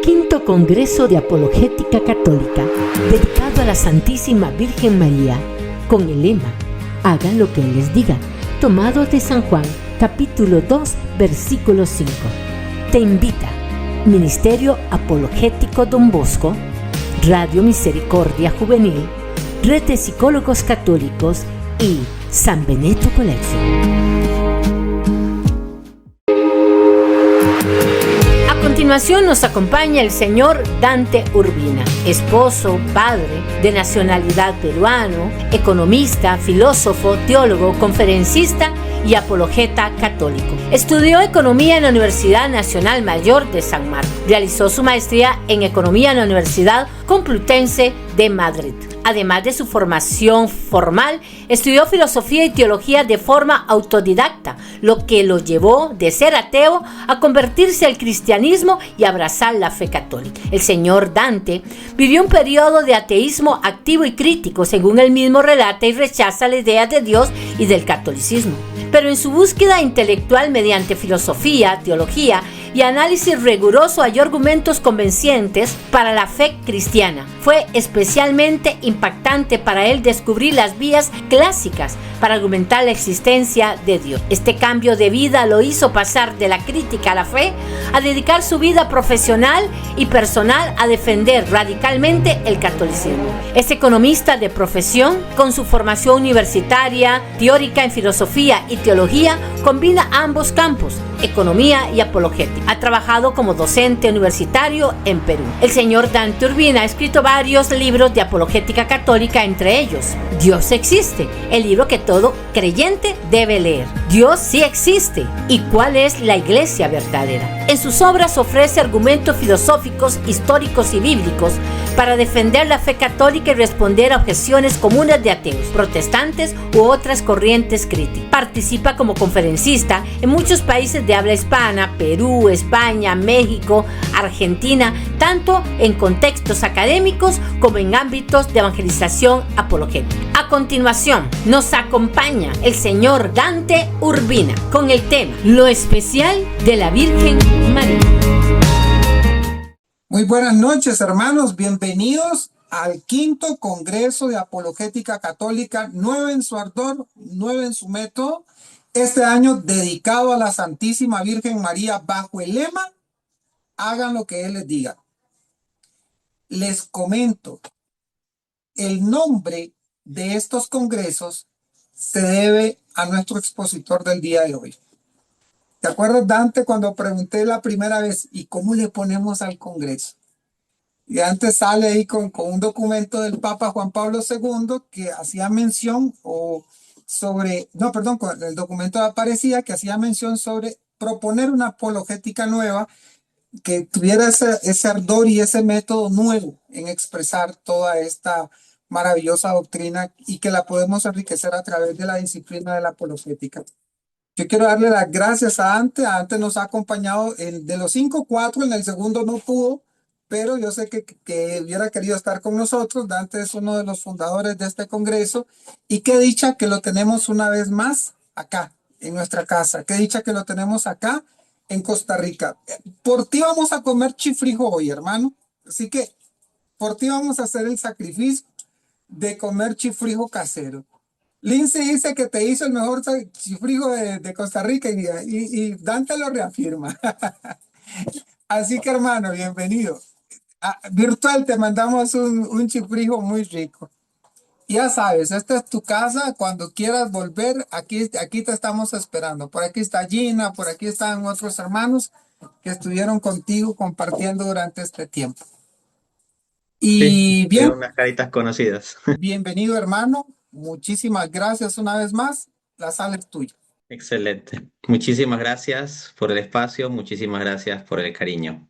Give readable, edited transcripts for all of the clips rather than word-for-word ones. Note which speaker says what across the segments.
Speaker 1: Quinto Congreso de Apologética Católica, dedicado a la Santísima Virgen María, con el lema Hagan lo que Él les diga, tomado de San Juan, capítulo 2, versículo 5. Te invita Ministerio Apologético Don Bosco, Radio Misericordia Juvenil, Red de Psicólogos Católicos y San Benedetto Collection. A continuación nos acompaña el señor Dante Urbina, esposo, padre, de nacionalidad peruano, economista, filósofo, teólogo, conferencista y apologeta católico. Estudió Economía en la Universidad Nacional Mayor de San Marcos. Realizó su maestría en Economía en la Universidad Complutense de Madrid. Además de su formación formal, estudió filosofía y teología de forma autodidacta, lo que lo llevó de ser ateo a convertirse al cristianismo y abrazar la fe católica. El señor Dante vivió un periodo de ateísmo activo y crítico, según él mismo relata, y rechaza la idea de Dios y del catolicismo. Pero en su búsqueda intelectual mediante filosofía, teología y análisis riguroso halló argumentos convincentes para la fe cristiana. Fue especialmente impactante para él descubrir las vías clásicas para argumentar la existencia de Dios. Este cambio de vida lo hizo pasar de la crítica a la fe a dedicar su vida profesional y personal a defender radicalmente el catolicismo. Es economista de profesión. Con su formación universitaria, teórica en filosofía y teología, combina ambos campos, economía y apologética. Ha trabajado como docente universitario en Perú. El señor Dante Urbina ha escrito varios libros de apologética católica, entre ellos Dios existe, el libro que todo creyente debe leer. Dios sí existe. ¿Y cuál es la iglesia verdadera? En sus obras ofrece argumentos filosóficos, históricos y bíblicos para defender la fe católica y responder a objeciones comunes de ateos, protestantes u otras corrientes críticas. Participa como conferencista en muchos países de habla hispana, Perú, España, México, Argentina, tanto en contextos académicos como en ámbitos de evangelización apologética. A continuación, nos acompaña el señor Dante Urbina con el tema Lo especial de la Virgen María.
Speaker 2: Muy buenas noches, hermanos. Bienvenidos al quinto Congreso de Apologética Católica, nuevo en su ardor, nuevo en su método. Este año dedicado a la Santísima Virgen María bajo el lema Hagan lo que Él les diga. Les comento, el nombre de estos congresos se debe a nuestro expositor del día de hoy. ¿Te acuerdas, Dante, cuando pregunté la primera vez, ¿y cómo le ponemos al congreso? Y antes sale ahí con un documento del Papa Juan Pablo II que hacía mención el documento aparecía que hacía mención sobre proponer una apologética nueva que tuviera ese ardor y ese método nuevo en expresar toda esta maravillosa doctrina y que la podemos enriquecer a través de la disciplina de la apologética. Yo quiero darle las gracias a Ante. Ante nos ha acompañado de los 5, 4, en el segundo no pudo, pero yo sé que hubiera querido estar con nosotros. Dante es uno de los fundadores de este congreso y qué dicha que lo tenemos una vez más acá, en nuestra casa. Qué dicha que lo tenemos acá en Costa Rica. Por ti vamos a comer chifrijo hoy, hermano. Así que por ti vamos a hacer el sacrificio de comer chifrijo casero. Lindsay dice que te hizo el mejor chifrijo de Costa Rica y Dante lo reafirma. Así que, hermano, bienvenido. Virtual te mandamos un chifrijo muy rico. Ya sabes, esta es tu casa. Cuando quieras volver, aquí te estamos esperando. Por aquí está Gina, por aquí están otros hermanos que estuvieron contigo compartiendo durante este tiempo. Y
Speaker 3: sí,
Speaker 2: bien,
Speaker 3: unas caritas conocidas.
Speaker 2: bienvenido, hermano. Muchísimas gracias una vez más. La sala es tuya.
Speaker 3: Excelente. Muchísimas gracias por el espacio, muchísimas gracias por el cariño.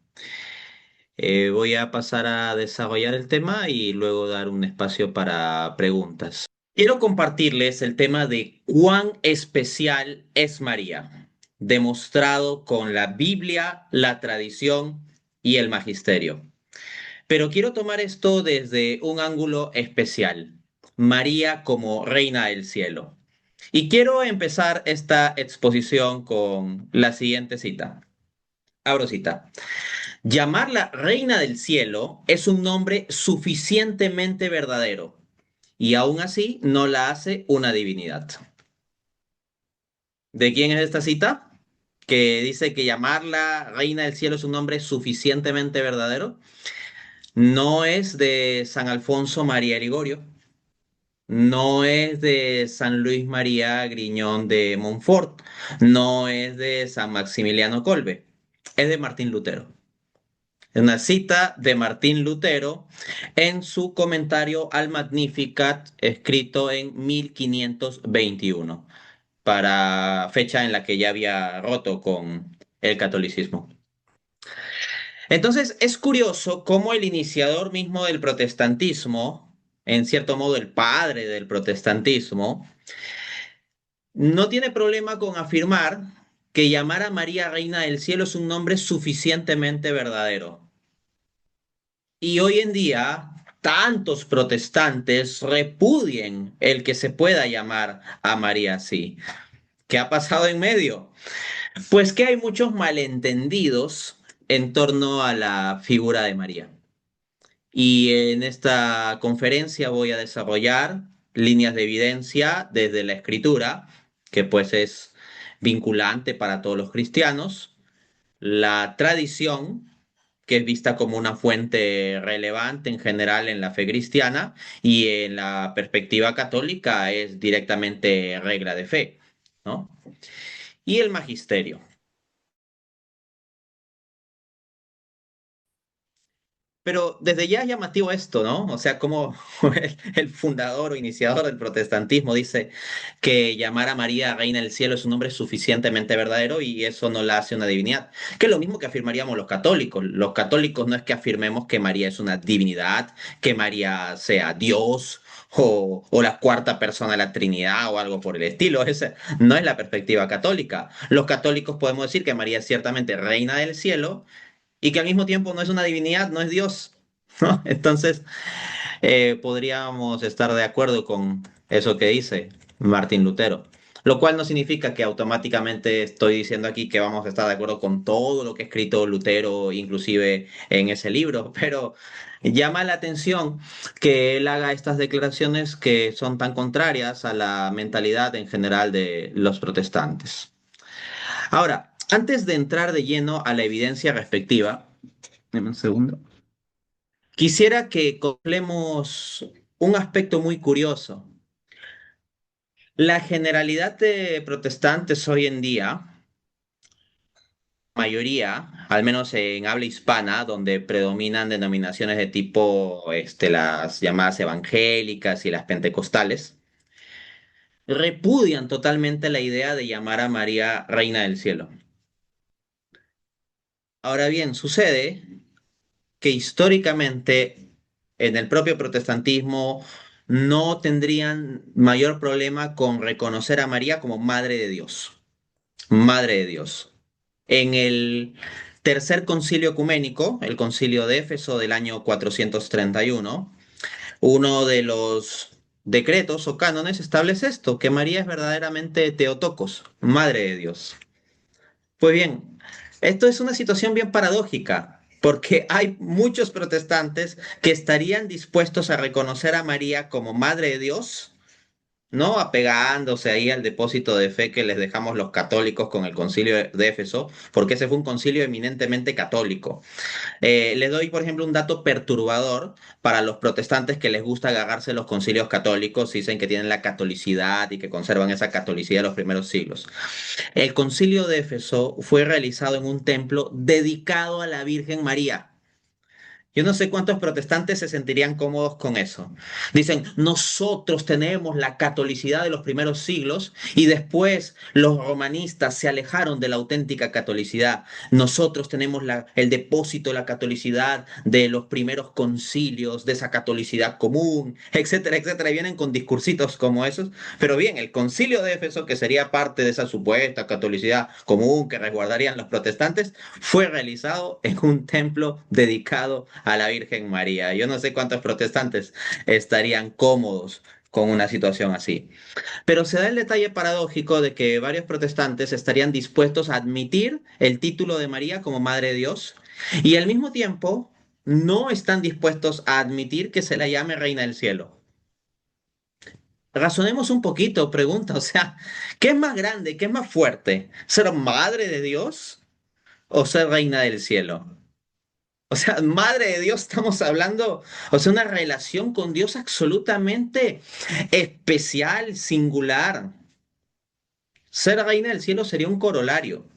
Speaker 3: Voy a pasar a desarrollar el tema y luego dar un espacio para preguntas. Quiero compartirles el tema de cuán especial es María, demostrado con la Biblia, la tradición y el magisterio. Pero quiero tomar esto desde un ángulo especial. María como Reina del Cielo. Y quiero empezar esta exposición con la siguiente cita. Abro cita. Llamarla Reina del Cielo es un nombre suficientemente verdadero y aún así no la hace una divinidad. ¿De quién es esta cita? Que dice que llamarla Reina del Cielo es un nombre suficientemente verdadero. No es de San Alfonso María Ligorio, no es de San Luis María Griñón de Montfort, no es de San Maximiliano Kolbe, es de Martín Lutero. Es una cita de Martín Lutero en su comentario al Magnificat, escrito en 1521, para fecha en la que ya había roto con el catolicismo. Entonces, es curioso cómo el iniciador mismo del protestantismo, en cierto modo el padre del protestantismo, no tiene problema con afirmar que llamar a María Reina del Cielo es un nombre suficientemente verdadero. Y hoy en día, tantos protestantes repudien el que se pueda llamar a María así. ¿Qué ha pasado en medio? Pues que hay muchos malentendidos en torno a la figura de María. Y en esta conferencia voy a desarrollar líneas de evidencia desde la escritura, que pues es vinculante para todos los cristianos, la tradición, que es vista como una fuente relevante en general en la fe cristiana, y en la perspectiva católica es directamente regla de fe, ¿no? Y el magisterio. Pero desde ya es llamativo esto, ¿no? O sea, como el fundador o iniciador del protestantismo dice que llamar a María Reina del Cielo es un nombre suficientemente verdadero y eso no la hace una divinidad. Que es lo mismo que afirmaríamos los católicos. Los católicos no es que afirmemos que María es una divinidad, que María sea Dios o la cuarta persona de la Trinidad o algo por el estilo. Esa no es la perspectiva católica. Los católicos podemos decir que María es ciertamente Reina del Cielo y que al mismo tiempo no es una divinidad, no es Dios, ¿no? Entonces, podríamos estar de acuerdo con eso que dice Martín Lutero, lo cual no significa que automáticamente estoy diciendo aquí que vamos a estar de acuerdo con todo lo que ha escrito Lutero, inclusive en ese libro, pero llama la atención que él haga estas declaraciones que son tan contrarias a la mentalidad en general de los protestantes. Ahora, antes de entrar de lleno a la evidencia respectiva, deme un segundo, quisiera que contemplemos un aspecto muy curioso. La generalidad de protestantes hoy en día, mayoría, al menos en habla hispana, donde predominan denominaciones de tipo las llamadas evangélicas y las pentecostales, repudian totalmente la idea de llamar a María Reina del Cielo. Ahora bien, sucede que históricamente en el propio protestantismo no tendrían mayor problema con reconocer a María como Madre de Dios. Madre de Dios. En el tercer concilio ecuménico, el concilio de Éfeso del año 431, uno de los decretos o cánones establece esto, que María es verdaderamente Theotokos, Madre de Dios. Pues bien, esto es una situación bien paradójica, porque hay muchos protestantes que estarían dispuestos a reconocer a María como Madre de Dios, no apegándose ahí al depósito de fe que les dejamos los católicos con el concilio de Éfeso, porque ese fue un concilio eminentemente católico. Les doy, por ejemplo, un dato perturbador para los protestantes que les gusta agarrarse los concilios católicos, dicen que tienen la catolicidad y que conservan esa catolicidad de los primeros siglos. El concilio de Éfeso fue realizado en un templo dedicado a la Virgen María. Yo no sé cuántos protestantes se sentirían cómodos con eso. Dicen, nosotros tenemos la catolicidad de los primeros siglos y después los romanistas se alejaron de la auténtica catolicidad. Nosotros tenemos el depósito de la catolicidad de los primeros concilios, de esa catolicidad común, etcétera, etcétera. Y vienen con discursitos como esos. Pero bien, el concilio de Éfeso, que sería parte de esa supuesta catolicidad común que resguardarían los protestantes, fue realizado en un templo dedicado a la Virgen María. Yo no sé cuántos protestantes estarían cómodos con una situación así. Pero se da el detalle paradójico de que varios protestantes estarían dispuestos a admitir el título de María como Madre de Dios y al mismo tiempo no están dispuestos a admitir que se la llame reina del cielo. Razonemos un poquito, pregunta, o sea, ¿qué es más grande, qué es más fuerte? ¿Ser madre de Dios o ser reina del cielo? O sea, madre de Dios, estamos hablando, o sea, una relación con Dios absolutamente especial, singular. Ser reina del cielo sería un corolario.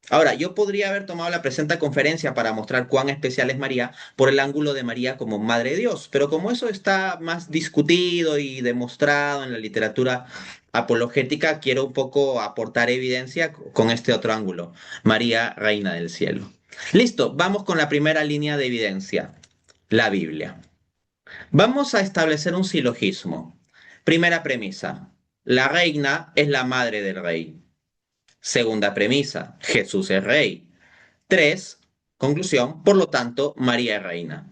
Speaker 3: Ahora, yo podría haber tomado la presente conferencia para mostrar cuán especial es María por el ángulo de María como Madre de Dios, pero como eso está más discutido y demostrado en la literatura apologética, quiero un poco aportar evidencia con este otro ángulo, María, Reina del Cielo. Listo, vamos con la primera línea de evidencia, la Biblia. Vamos a establecer un silogismo. Primera premisa, la reina es la madre del rey. Segunda premisa, Jesús es rey. Tres, conclusión, por lo tanto, María es reina.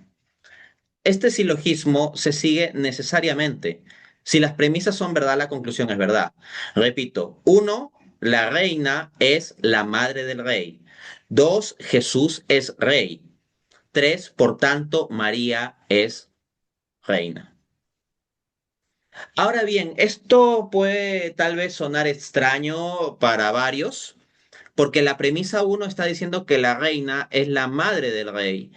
Speaker 3: Este silogismo se sigue necesariamente. Si las premisas son verdad, la conclusión es verdad. Repito, uno, la reina es la madre del rey. Dos, Jesús es rey. Tres, por tanto, María es reina. Ahora bien, esto puede tal vez sonar extraño para varios, porque la premisa uno está diciendo que la reina es la madre del rey,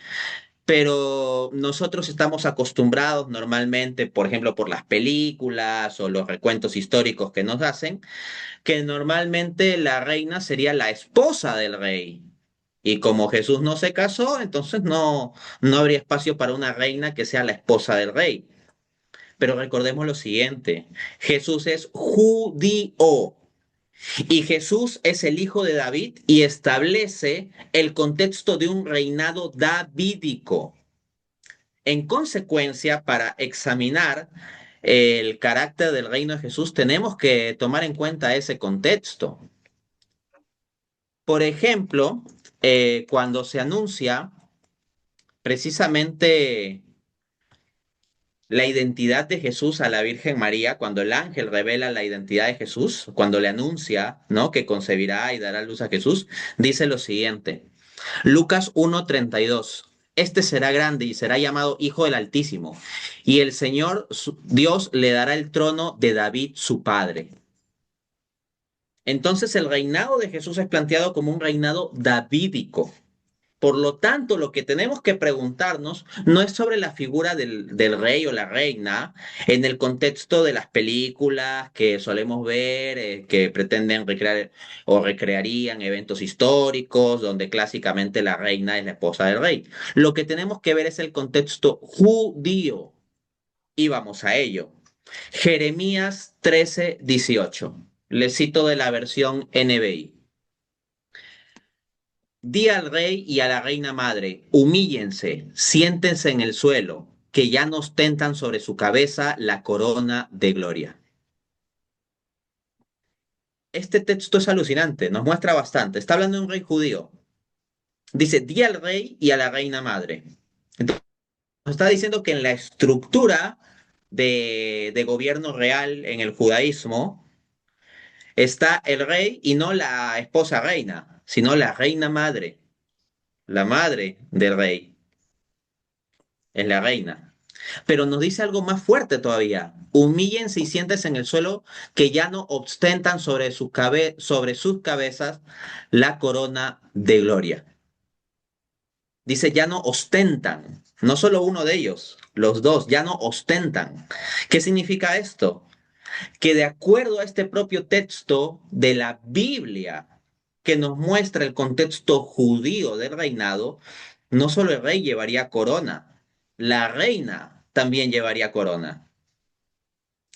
Speaker 3: pero nosotros estamos acostumbrados normalmente, por ejemplo, por las películas o los recuentos históricos que nos hacen, que normalmente la reina sería la esposa del rey. Y como Jesús no se casó, entonces no habría espacio para una reina que sea la esposa del rey. Pero recordemos lo siguiente, Jesús es judío. Y Jesús es el hijo de David y establece el contexto de un reinado davídico. En consecuencia, para examinar el carácter del reino de Jesús, tenemos que tomar en cuenta ese contexto. Por ejemplo, cuando se anuncia precisamente la identidad de Jesús a la Virgen María, cuando el ángel revela la identidad de Jesús, cuando le anuncia, ¿no?, que concebirá y dará luz a Jesús, dice lo siguiente. Lucas 1:32. Este será grande y será llamado Hijo del Altísimo, y el Señor Dios le dará el trono de David su padre. Entonces el reinado de Jesús es planteado como un reinado davídico. Por lo tanto, lo que tenemos que preguntarnos no es sobre la figura del rey o la reina en el contexto de las películas que solemos ver, que pretenden recrear o recrearían eventos históricos donde clásicamente la reina es la esposa del rey. Lo que tenemos que ver es el contexto judío. Y vamos a ello. Jeremías 13:18. Le cito de la versión NBI. Di al rey y a la reina madre, humíllense, siéntense en el suelo, que ya no ostentan sobre su cabeza la corona de gloria. Este texto es alucinante, nos muestra bastante. Está hablando de un rey judío. Dice, di al rey y a la reina madre. Entonces, nos está diciendo que en la estructura de gobierno real en el judaísmo está el rey y no la esposa reina, sino la reina madre, la madre del rey. Es la reina. Pero nos dice algo más fuerte todavía. Humíllense y siéntense en el suelo, que ya no ostentan sobre sus cabezas la corona de gloria. Dice, ya no ostentan, no solo uno de ellos, los dos, ya no ostentan. ¿Qué significa esto? Que de acuerdo a este propio texto de la Biblia, que nos muestra el contexto judío del reinado, no solo el rey llevaría corona, la reina también llevaría corona.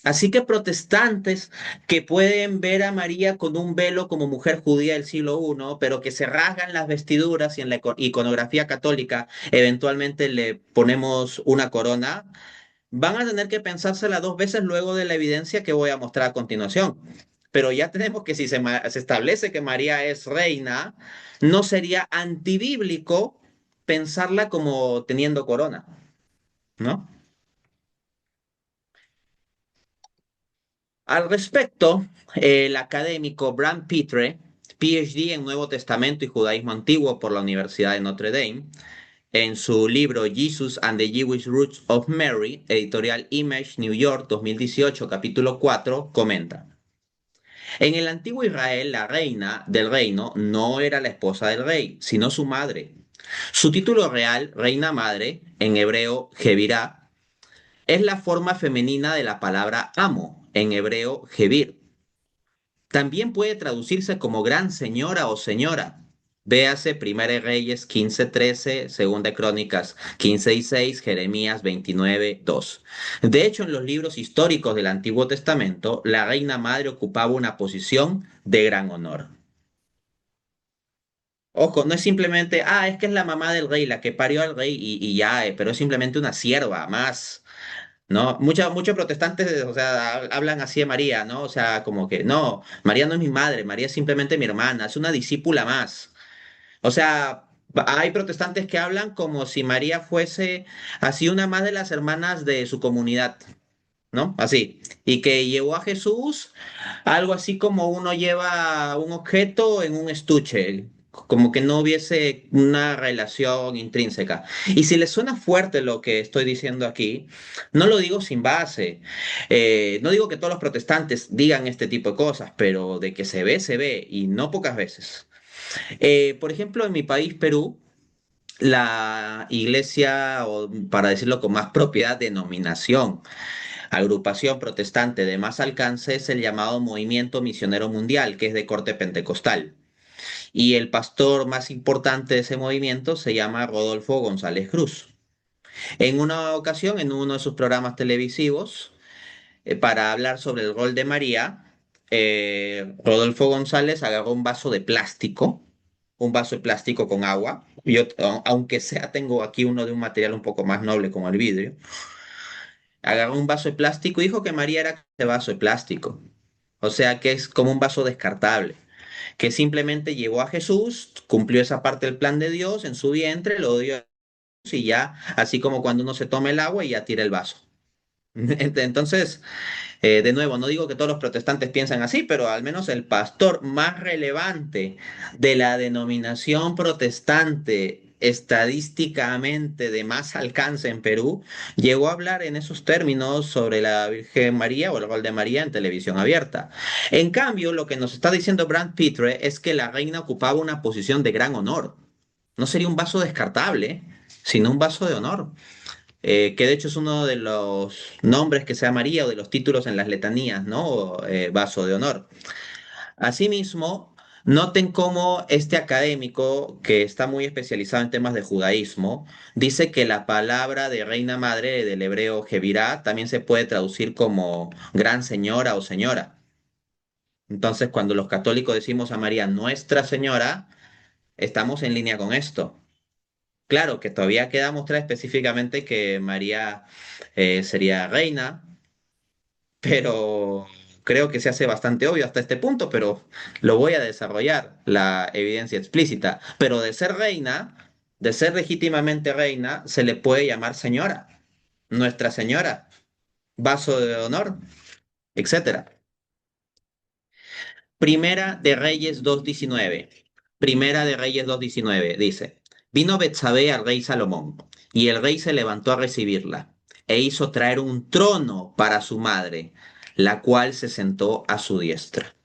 Speaker 3: Así que protestantes que pueden ver a María con un velo como mujer judía del siglo I, pero que se rasgan las vestiduras y en la iconografía católica eventualmente le ponemos una corona, van a tener que pensársela dos veces luego de la evidencia que voy a mostrar a continuación. Pero ya tenemos que si se establece que María es reina, no sería antibíblico pensarla como teniendo corona, ¿no? Al respecto, el académico Bram Pitre PhD en Nuevo Testamento y Judaísmo Antiguo por la Universidad de Notre Dame. En su libro Jesus and the Jewish Roots of Mary, editorial Image, New York, 2018, capítulo 4, comenta. En el antiguo Israel, la reina del reino no era la esposa del rey, sino su madre. Su título real, reina madre, en hebreo Jevirá, es la forma femenina de la palabra amo, en hebreo Jevir. También puede traducirse como gran señora o señora. Véase Primera de Reyes 15:13, Segunda de Crónicas 15:6, Jeremías 29:2. De hecho, en los libros históricos del Antiguo Testamento, la reina madre ocupaba una posición de gran honor. Ojo, no es simplemente, es que es la mamá del rey, la que parió al rey y ya, pero es simplemente una sierva más. ¿No? Muchos protestantes, o sea, hablan así de María, ¿no? O sea, como que, no, María no es mi madre, María es simplemente mi hermana, es una discípula más. O sea, hay protestantes que hablan como si María fuese así una más de las hermanas de su comunidad, ¿no? Así. Y que llevó a Jesús algo así como uno lleva un objeto en un estuche, como que no hubiese una relación intrínseca. Y si les suena fuerte lo que estoy diciendo aquí, no lo digo sin base. No digo que todos los protestantes digan este tipo de cosas, pero de que se ve, y no pocas veces. Por ejemplo, en mi país, Perú, la iglesia, o para decirlo con más propiedad, denominación, agrupación protestante de más alcance es el llamado Movimiento Misionero Mundial, que es de corte pentecostal. Y el pastor más importante de ese movimiento se llama Rodolfo González Cruz. En una ocasión, en uno de sus programas televisivos, para hablar sobre el rol de María, Rodolfo González agarró un vaso de plástico con agua. Yo, aunque sea, tengo aquí uno de un material un poco más noble como el vidrio. Agarró un vaso de plástico y dijo que María era ese vaso de plástico. O sea que es como un vaso descartable, que simplemente llevó a Jesús, cumplió esa parte del plan de Dios en su vientre, lo dio a Jesús y ya, así como cuando uno se toma el agua y ya tira el vaso. Entonces, de nuevo, no digo que todos los protestantes piensan así, pero al menos el pastor más relevante de la denominación protestante estadísticamente de más alcance en Perú, llegó a hablar en esos términos sobre la Virgen María o el rol de María en televisión abierta. En cambio, lo que nos está diciendo Brand Pitre es que la reina ocupaba una posición de gran honor. No sería un vaso descartable, sino un vaso de honor, que de hecho es uno de los nombres que se da María o de los títulos en las letanías, ¿no? Vaso de honor. Asimismo, noten cómo este académico, que está muy especializado en temas de judaísmo, dice que la palabra de reina madre del hebreo Jevirá también se puede traducir como gran señora o señora. Entonces, cuando los católicos decimos a María Nuestra Señora, estamos en línea con esto. Claro que todavía queda mostrar específicamente que María sería reina, pero creo que se hace bastante obvio hasta este punto, pero lo voy a desarrollar, la evidencia explícita. Pero de ser reina, de ser legítimamente reina, se le puede llamar señora, Nuestra Señora, vaso de honor, etcétera. Primera de Reyes 2:19. Primera de Reyes 2:19 dice, vino Betsabé al rey Salomón, y el rey se levantó a recibirla, e hizo traer un trono para su madre, la cual se sentó a su diestra.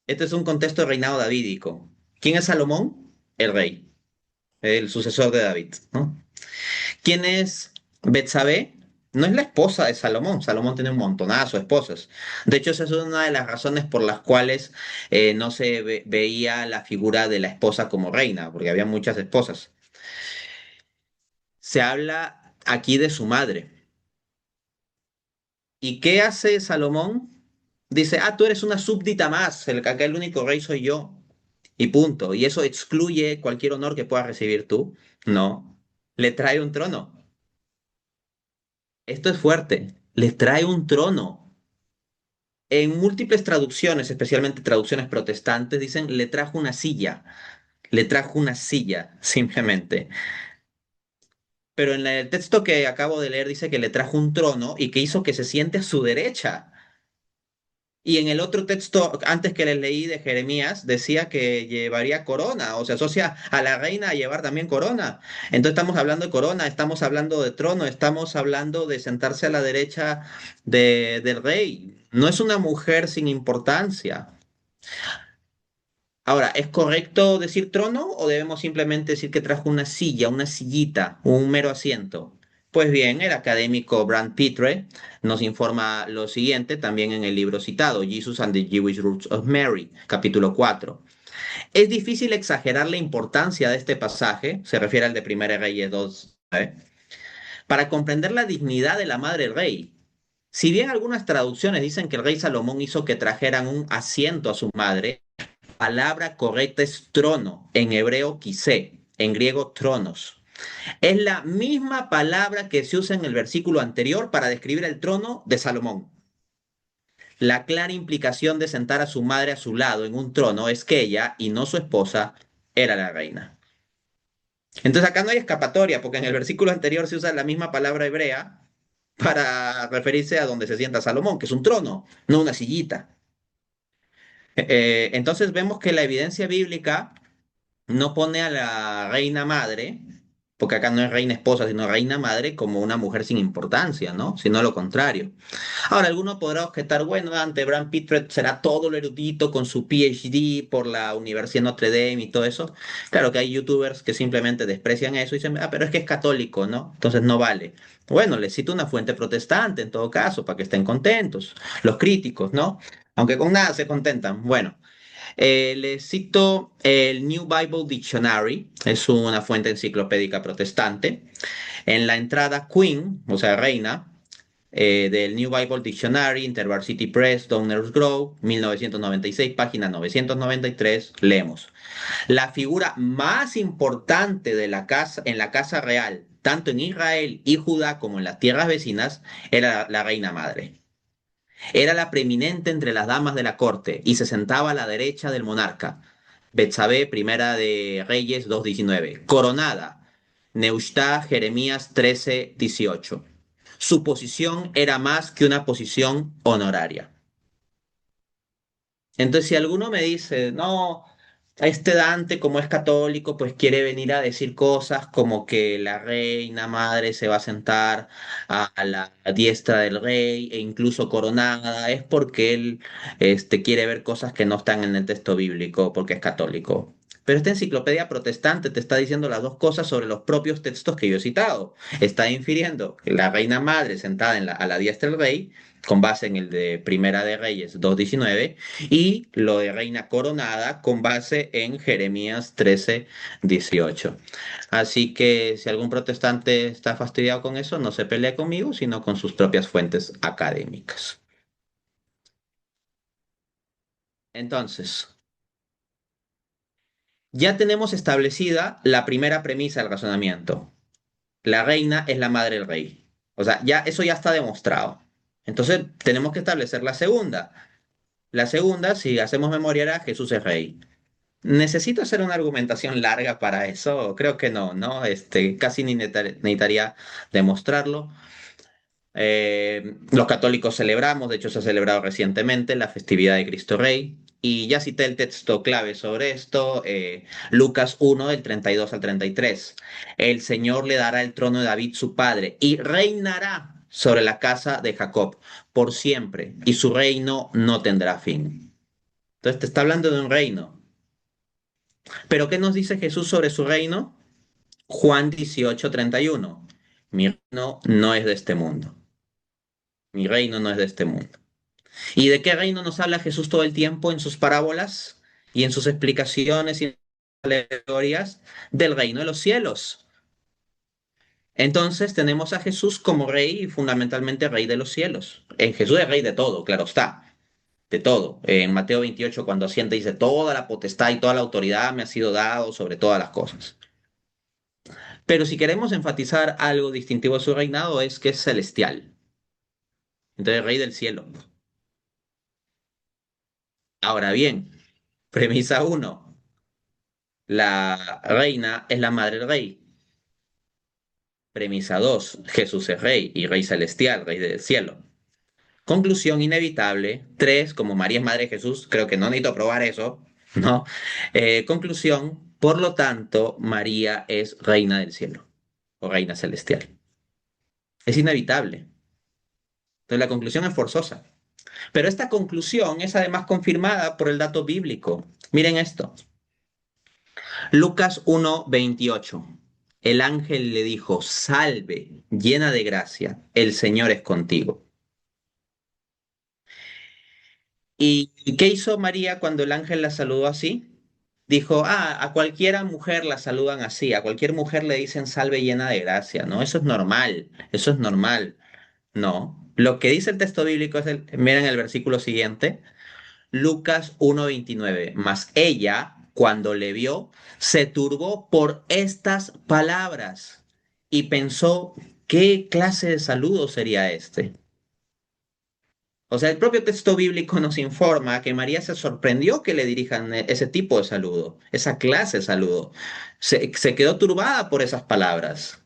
Speaker 3: Este es un contexto de reinado davídico. ¿Quién es Salomón? El rey, el sucesor de David, ¿no? ¿Quién es Betsabé? No es la esposa de Salomón. Salomón tiene un montonazo de esposas. De hecho, esa es una de las razones por las cuales no se veía la figura de la esposa como reina, porque había muchas esposas. Se habla aquí de su madre. ¿Y qué hace Salomón? Dice, tú eres una súbdita más, acá el único rey soy yo. Y punto. ¿Y eso excluye cualquier honor que puedas recibir tú? No. Le trae un trono. Esto es fuerte. Le trae un trono. En múltiples traducciones, especialmente traducciones protestantes, dicen le trajo una silla, simplemente. Pero en el texto que acabo de leer dice que le trajo un trono y que hizo que se siente a su derecha. Y en el otro texto, antes que les leí de Jeremías, decía que llevaría corona, o se asocia a la reina a llevar también corona. Entonces estamos hablando de corona, estamos hablando de trono, estamos hablando de sentarse a la derecha del rey. No es una mujer sin importancia. Ahora, ¿es correcto decir trono o debemos simplemente decir que trajo una silla, una sillita, un mero asiento? Pues bien, el académico Brand Pitre nos informa lo siguiente también en el libro citado, Jesus and the Jewish Roots of Mary, capítulo 4. Es difícil exagerar la importancia de este pasaje, se refiere al de Primera Reyes 2, para comprender la dignidad de la madre del rey. Si bien algunas traducciones dicen que el rey Salomón hizo que trajeran un asiento a su madre, palabra correcta es trono, en hebreo quisé, en griego tronos. Es la misma palabra que se usa en el versículo anterior para describir el trono de Salomón. La clara implicación de sentar a su madre a su lado en un trono es que ella, y no su esposa, era la reina. Entonces acá no hay escapatoria, porque en el versículo anterior se usa la misma palabra hebrea para referirse a donde se sienta Salomón, que es un trono, no una sillita. Entonces vemos que la evidencia bíblica no pone a la reina madre, porque acá no es reina esposa, sino reina madre, como una mujer sin importancia, ¿no? Sino lo contrario. Ahora, alguno podrá objetar, bueno, Dante Brand Pitre será todo lo erudito con su PhD por la Universidad de Notre Dame y todo eso. Claro que hay youtubers que simplemente desprecian eso y dicen, ah, pero es que es católico, ¿no? Entonces no vale. Bueno, les cito una fuente protestante en todo caso, para que estén contentos, los críticos, ¿no? Aunque con nada se contentan. Bueno. Les cito el New Bible Dictionary, es una fuente enciclopédica protestante. En la entrada Queen, o sea, reina, del New Bible Dictionary, InterVarsity Press, Downers Grove, 1996, página 993, leemos. La figura más importante de la casa, en la casa real, tanto en Israel y Judá como en las tierras vecinas, era la reina madre. Era la preeminente entre las damas de la corte y se sentaba a la derecha del monarca. Betsabé, Primera de Reyes 2:19. Coronada. Neushta, Jeremías 13:18. Su posición era más que una posición honoraria. Entonces, si alguno me dice, no, este Dante, como es católico, pues quiere venir a decir cosas como que la reina madre se va a sentar a la diestra del rey e incluso coronada, es porque él quiere ver cosas que no están en el texto bíblico, porque es católico. Pero esta enciclopedia protestante te está diciendo las dos cosas sobre los propios textos que yo he citado. Está infiriendo que la reina madre sentada a la diestra del rey, con base en el de Primera de Reyes 2:19, y lo de reina coronada con base en Jeremías 13:18. Así que si algún protestante está fastidiado con eso, no se pelee conmigo, sino con sus propias fuentes académicas. Entonces, ya tenemos establecida la primera premisa del razonamiento. La reina es la madre del rey. O sea, ya eso ya está demostrado. Entonces, tenemos que establecer la segunda. La segunda, si hacemos memoria, era Jesús es rey. ¿Necesito hacer una argumentación larga para eso? Creo que no, ¿no? Casi ni necesitaría demostrarlo. Los católicos celebramos, de hecho se ha celebrado recientemente la festividad de Cristo Rey. Y ya cité el texto clave sobre esto, Lucas 1, del 32 al 33. El Señor le dará el trono de David, su padre, y reinará sobre la casa de Jacob por siempre, y su reino no tendrá fin. Entonces te está hablando de un reino. Pero ¿qué nos dice Jesús sobre su reino? Juan 18:31. Mi reino no es de este mundo. Mi reino no es de este mundo. ¿Y de qué reino nos habla Jesús todo el tiempo en sus parábolas y en sus explicaciones y alegorías? Del reino de los cielos. Entonces tenemos a Jesús como rey y fundamentalmente rey de los cielos. En Jesús es rey de todo, claro está, de todo. En Mateo 28, cuando asiente, dice, toda la potestad y toda la autoridad me ha sido dado sobre todas las cosas. Pero si queremos enfatizar algo distintivo de su reinado es que es celestial. Entonces, rey del cielo. Ahora bien, premisa uno, la reina es la madre del rey. Premisa 2, Jesús es rey y rey celestial, rey del cielo. Conclusión inevitable. Tres, como María es Madre de Jesús, creo que no necesito probar eso, ¿no? Conclusión, por lo tanto, María es Reina del Cielo o Reina Celestial. Es inevitable. Entonces la conclusión es forzosa. Pero esta conclusión es además confirmada por el dato bíblico. Miren esto. Lucas 1:28. El ángel le dijo, salve, llena de gracia, el Señor es contigo. ¿Y qué hizo María cuando el ángel la saludó así? Dijo, a cualquiera mujer la saludan así, a cualquier mujer le dicen salve llena de gracia, ¿no? Eso es normal, eso es normal. No, lo que dice el texto bíblico es, miren el versículo siguiente, Lucas 1:29, mas ella, cuando le vio, se turbó por estas palabras y pensó, ¿qué clase de saludo sería este? O sea, el propio texto bíblico nos informa que María se sorprendió que le dirijan ese tipo de saludo, esa clase de saludo. Se quedó turbada por esas palabras.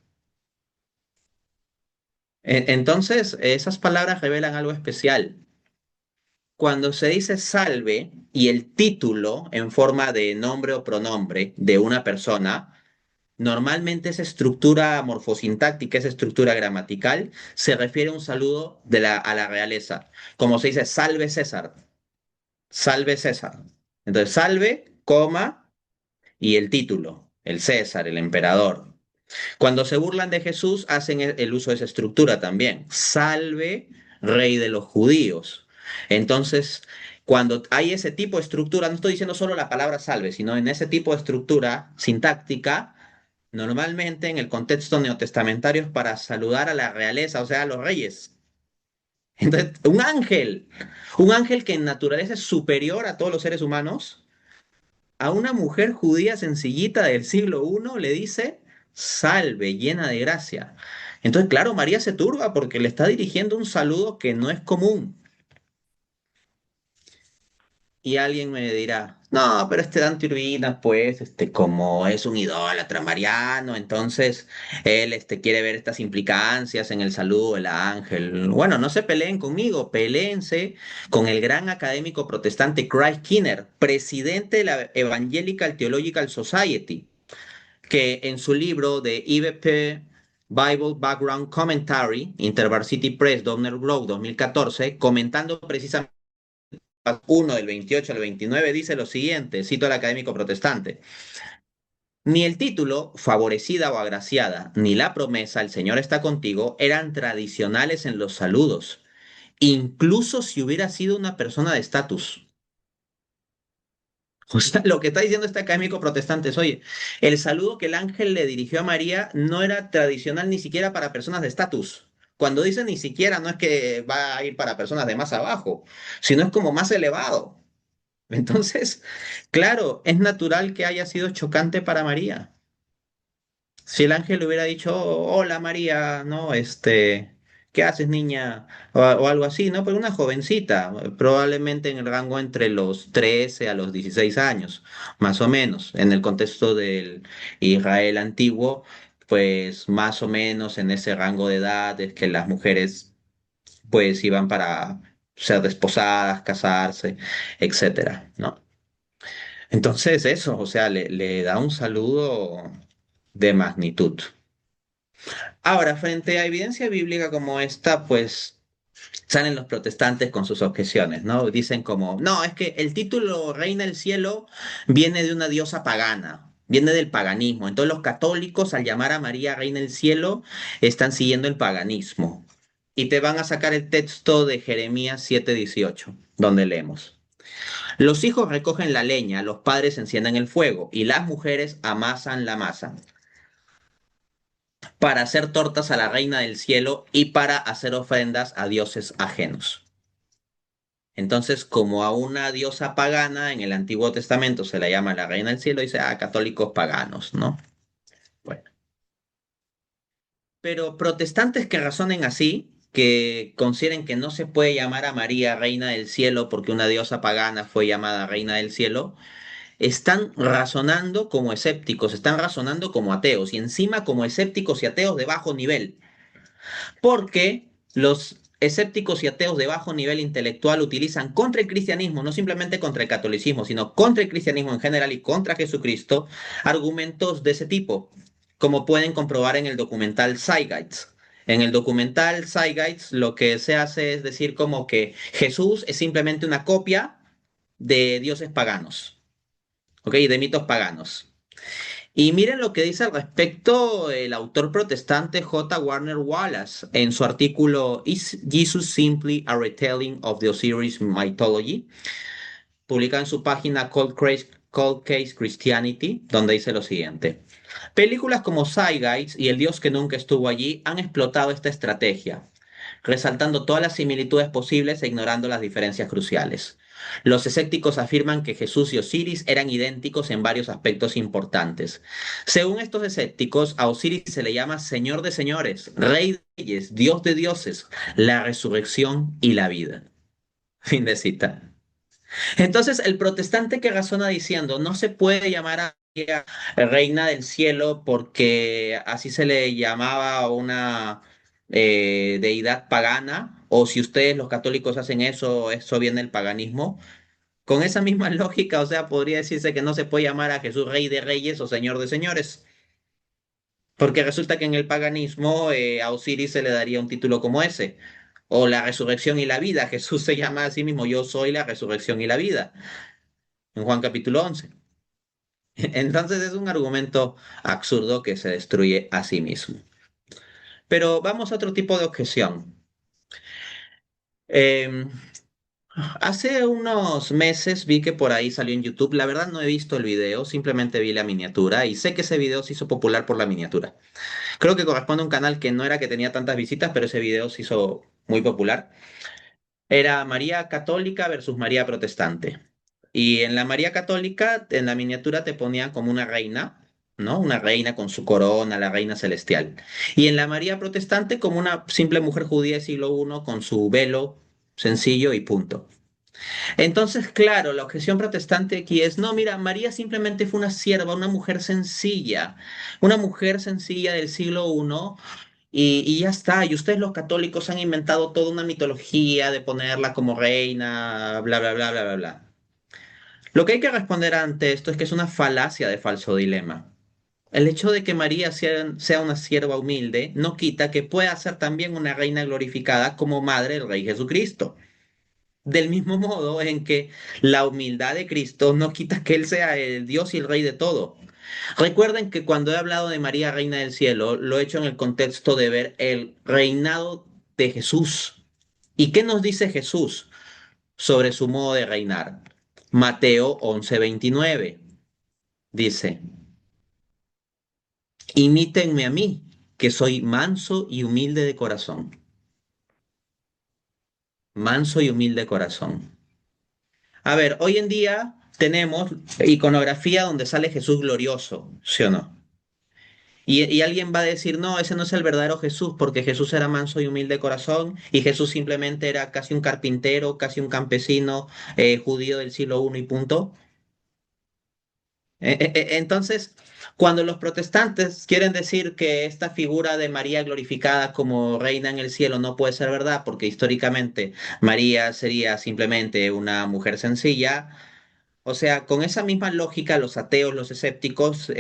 Speaker 3: Entonces, esas palabras revelan algo especial. Cuando se dice salve y el título en forma de nombre o pronombre de una persona, normalmente esa estructura morfosintáctica, esa estructura gramatical, se refiere a un saludo a la realeza. Como se dice, salve César. Entonces, salve, coma, y el título, el César, el emperador. Cuando se burlan de Jesús, hacen el uso de esa estructura también. Salve, rey de los judíos. Entonces, cuando hay ese tipo de estructura, no estoy diciendo solo la palabra salve, sino en ese tipo de estructura sintáctica, normalmente en el contexto neotestamentario es para saludar a la realeza, o sea, a los reyes. Entonces, un ángel que en naturaleza es superior a todos los seres humanos, a una mujer judía sencillita del siglo I le dice, salve, llena de gracia. Entonces, claro, María se turba porque le está dirigiendo un saludo que no es común. Y alguien me dirá, no, pero este Dante Urbina, pues, como es un idólatra mariano, entonces él, quiere ver estas implicancias en el saludo del ángel. Bueno, no se peleen conmigo, peléense con el gran académico protestante Craig Skinner, presidente de la Evangelical Theological Society, que en su libro de EBP Bible Background Commentary, InterVarsity Press, Donner Grove, 2014, comentando precisamente 1 del 28 al 29 dice lo siguiente, cito al académico protestante, ni el título, favorecida o agraciada, ni la promesa, el Señor está contigo, eran tradicionales en los saludos, incluso si hubiera sido una persona de estatus. O sea, lo que está diciendo este académico protestante es, oye, el saludo que el ángel le dirigió a María no era tradicional ni siquiera para personas de estatus. Cuando dice ni siquiera, no es que va a ir para personas de más abajo, sino es como más elevado. Entonces, claro, es natural que haya sido chocante para María. Si el ángel le hubiera dicho, hola María, ¿no? ¿Qué haces, niña? O algo así, ¿no? Pero una jovencita, probablemente en el rango entre los 13 a los 16 años, más o menos, en el contexto del Israel antiguo, pues más o menos en ese rango de edad es que las mujeres pues iban para ser desposadas, casarse, etcétera, ¿no? Entonces eso, o sea, le da un saludo de magnitud. Ahora, frente a evidencia bíblica como esta, pues salen los protestantes con sus objeciones, ¿no? Dicen como, no, es que el título Reina del Cielo viene de una diosa pagana, viene del paganismo. Entonces los católicos al llamar a María Reina del Cielo están siguiendo el paganismo. Y te van a sacar el texto de Jeremías 7:18, donde leemos. Los hijos recogen la leña, los padres encienden el fuego y las mujeres amasan la masa para hacer tortas a la reina del cielo y para hacer ofrendas a dioses ajenos. Entonces, como a una diosa pagana en el Antiguo Testamento se la llama la reina del cielo, dice, católicos paganos, ¿no? Bueno, pero protestantes que razonen así, que consideren que no se puede llamar a María reina del cielo porque una diosa pagana fue llamada reina del cielo, están razonando como escépticos, están razonando como ateos y encima como escépticos y ateos de bajo nivel, porque escépticos y ateos de bajo nivel intelectual utilizan contra el cristianismo, no simplemente contra el catolicismo, sino contra el cristianismo en general y contra Jesucristo, argumentos de ese tipo, como pueden comprobar en el documental Zeitgeist. En el documental Zeitgeist lo que se hace es decir como que Jesús es simplemente una copia de dioses paganos, ¿ok? De mitos paganos. Y miren lo que dice al respecto el autor protestante J. Warner Wallace en su artículo Is Jesus Simply a Retelling of the Osiris Mythology? Publicado en su página Cold Case Christianity, donde dice lo siguiente. Películas como Zeitgeist y El Dios que nunca estuvo allí han explotado esta estrategia, resaltando todas las similitudes posibles e ignorando las diferencias cruciales. Los escépticos afirman que Jesús y Osiris eran idénticos en varios aspectos importantes. Según estos escépticos, a Osiris se le llama Señor de señores, Rey de reyes, Dios de dioses, la resurrección y la vida. Fin de cita. Entonces, el protestante que razona diciendo no se puede llamar a María reina del cielo porque así se le llamaba a una deidad pagana, o si ustedes los católicos hacen eso, eso viene del paganismo. Con esa misma lógica, o sea, podría decirse que no se puede llamar a Jesús rey de reyes o señor de señores, porque resulta que en el paganismo a Osiris se le daría un título como ese. O la resurrección y la vida. Jesús se llama a sí mismo, yo soy la resurrección y la vida en Juan capítulo 11. Entonces es un argumento absurdo que se destruye a sí mismo. Pero vamos a otro tipo de objeción. Eh, Hace unos meses vi que por ahí salió en YouTube. La verdad no he visto el video, simplemente vi la miniatura y sé que ese video se hizo popular por la miniatura. Creo que corresponde a un canal que no era que tenía tantas visitas, pero ese video se hizo muy popular. Era María Católica versus María Protestante. Y en la María Católica, en la miniatura te ponían como una reina, ¿no? Una reina con su corona, la reina celestial. Y en la María Protestante como una simple mujer judía del siglo I con su velo sencillo y punto. Entonces, claro, la objeción protestante aquí es, no, mira, María simplemente fue una sierva, una mujer sencilla del siglo I y ya está. Y ustedes los católicos han inventado toda una mitología de ponerla como reina, bla, bla, bla, bla, bla, bla. Lo que hay que responder ante esto es que es una falacia de falso dilema. El hecho de que María sea una sierva humilde no quita que pueda ser también una reina glorificada como madre del Rey Jesucristo. Del mismo modo en que la humildad de Cristo no quita que Él sea el Dios y el Rey de todo. Recuerden que cuando he hablado de María, Reina del Cielo, lo he hecho en el contexto de ver el reinado de Jesús. ¿Y qué nos dice Jesús sobre su modo de reinar? Mateo 11:29 dice, imítenme a mí, que soy manso y humilde de corazón. Manso y humilde de corazón. A ver, hoy en día tenemos iconografía donde sale Jesús glorioso, ¿sí o no? Y alguien va a decir, no, ese no es el verdadero Jesús, porque Jesús era manso y humilde de corazón, y Jesús simplemente era casi un carpintero, casi un campesino judío del siglo I y punto. Entonces, cuando los protestantes quieren decir que esta figura de María glorificada como reina en el cielo no puede ser verdad, porque históricamente María sería simplemente una mujer sencilla, o sea, con esa misma lógica, los ateos, los escépticos,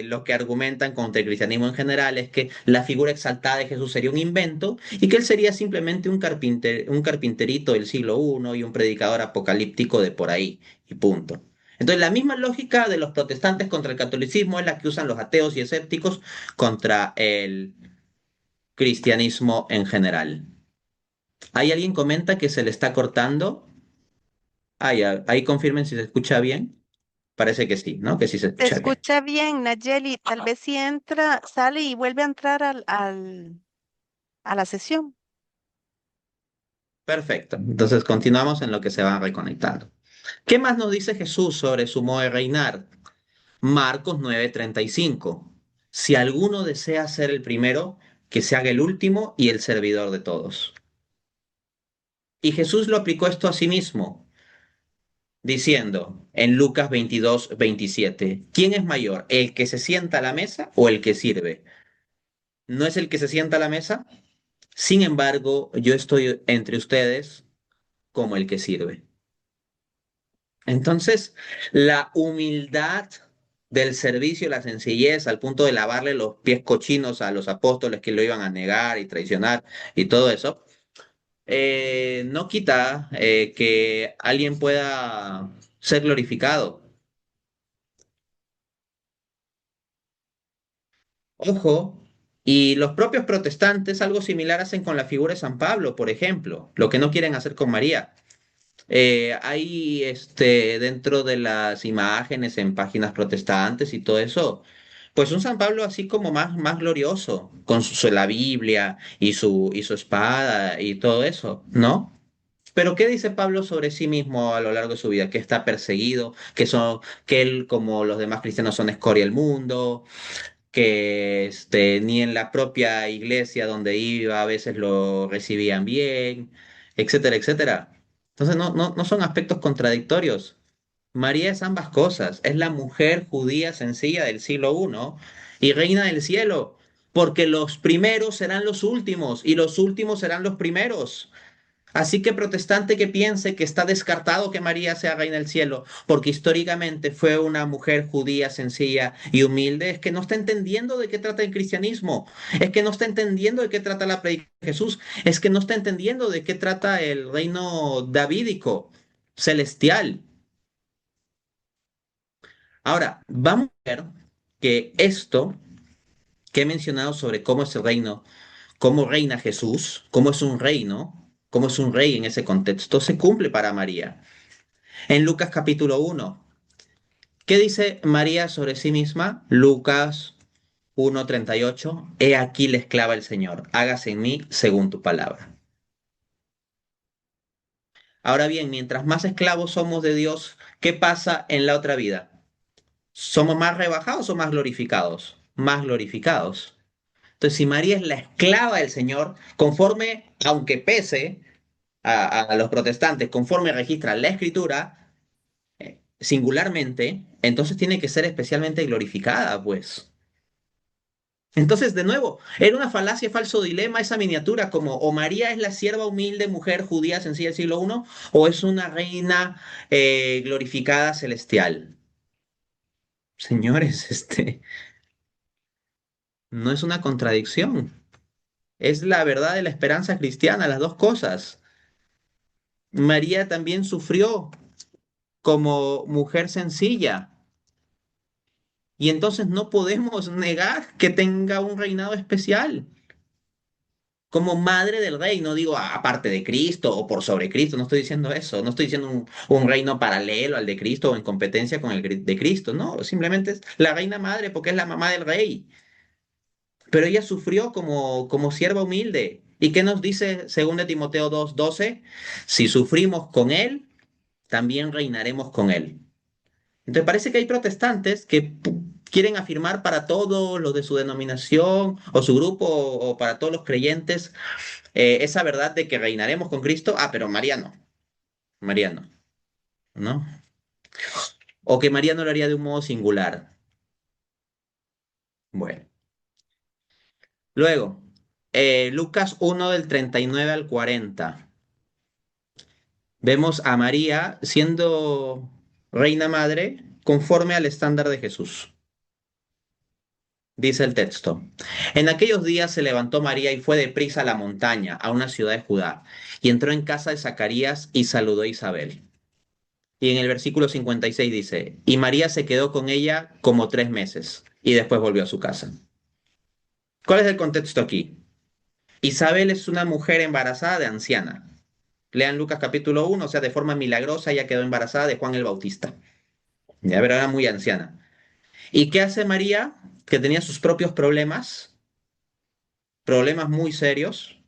Speaker 3: lo que argumentan contra el cristianismo en general es que la figura exaltada de Jesús sería un invento y que él sería simplemente un carpinterito del siglo I y un predicador apocalíptico de por ahí, y punto. Entonces, la misma lógica de los protestantes contra el catolicismo es la que usan los ateos y escépticos contra el cristianismo en general. ¿Hay alguien comenta que se le está cortando? Ah, ya, ahí confirmen si se escucha bien. Parece que sí, ¿no? Que sí se
Speaker 4: Se
Speaker 3: escucha bien.
Speaker 4: escucha bien, Nayeli. Tal vez si entra, sale y vuelve a entrar a la sesión.
Speaker 3: Perfecto. Entonces continuamos en lo que se van reconectando. ¿Qué más nos dice Jesús sobre su modo de reinar? Marcos 9:35. Si alguno desea ser el primero, que se haga el último y el servidor de todos. Y Jesús lo aplicó esto a sí mismo, diciendo en Lucas 22:27, ¿quién es mayor, el que se sienta a la mesa o el que sirve? ¿No es el que se sienta a la mesa? Sin embargo, yo estoy entre ustedes como el que sirve. Entonces, la humildad del servicio, la sencillez, al punto de lavarle los pies cochinos a los apóstoles que lo iban a negar y traicionar y todo eso, no quita que alguien pueda ser glorificado. Ojo, y los propios protestantes algo similar hacen con la figura de San Pablo, por ejemplo, lo que no quieren hacer con María. Hay dentro de las imágenes en páginas protestantes y todo eso, pues un San Pablo así como más glorioso, con la Biblia y su espada y todo eso, ¿no? Pero ¿qué dice Pablo sobre sí mismo a lo largo de su vida? Que está perseguido, que él, como los demás cristianos, son escoria del mundo, que ni en la propia iglesia donde iba a veces lo recibían bien, etcétera, etcétera. Entonces no son aspectos contradictorios. María es ambas cosas, es la mujer judía sencilla del siglo I y reina del cielo, porque los primeros serán los últimos y los últimos serán los primeros. Así que protestante que piense que está descartado que María sea reina del cielo, porque históricamente fue una mujer judía sencilla y humilde, es que no está entendiendo de qué trata el cristianismo, es que no está entendiendo de qué trata la predicación de Jesús, es que no está entendiendo de qué trata el reino davídico, celestial. Ahora, vamos a ver que esto que he mencionado sobre cómo es el reino, cómo reina Jesús, cómo es un reino, cómo es un rey en ese contexto, se cumple para María. En Lucas capítulo 1, ¿qué dice María sobre sí misma? Lucas 1:38, He aquí la esclava del Señor, hágase en mí según tu palabra. Ahora bien, mientras más esclavos somos de Dios, ¿qué pasa en la otra vida? ¿Somos más rebajados o más glorificados? Más glorificados. Entonces, si María es la esclava del Señor, conforme, aunque pese a los protestantes, conforme registra la Escritura, singularmente, entonces tiene que ser especialmente glorificada, pues. Entonces, de nuevo, era una falacia, falso dilema esa miniatura, como o María es la sierva humilde, mujer judía sencilla del siglo I, o es una reina glorificada celestial. Señores, no es una contradicción, es la verdad de la esperanza cristiana, las dos cosas. María también sufrió como mujer sencilla. Y entonces no podemos negar que tenga un reinado especial. Como madre del rey, no digo aparte de Cristo o por sobre Cristo, no estoy diciendo eso, no estoy diciendo un reino paralelo al de Cristo o en competencia con el de Cristo, no, simplemente es la reina madre porque es la mamá del rey. Pero ella sufrió como sierva humilde. ¿Y qué nos dice 2 Timoteo 2:12? Si sufrimos con él, también reinaremos con él. Entonces parece que hay protestantes que quieren afirmar para todos los de su denominación o su grupo o para todos los creyentes esa verdad de que reinaremos con Cristo. Ah, pero María no. María no, ¿no? O que María no lo haría de un modo singular. Bueno. Luego, Lucas 1 del 39 al 40. Vemos a María siendo reina madre conforme al estándar de Jesús. Dice el texto, en aquellos días se levantó María y fue deprisa a la montaña, a una ciudad de Judá, y entró en casa de Zacarías y saludó a Isabel. Y en el versículo 56 dice, y María se quedó con ella como 3 meses, y después volvió a su casa. ¿Cuál es el contexto aquí? Isabel es una mujer embarazada de anciana. Lean Lucas capítulo 1, o sea, de forma milagrosa ella quedó embarazada de Juan el Bautista. Ya, pero era muy anciana. ¿Y qué hace María? Que tenía sus propios problemas muy serios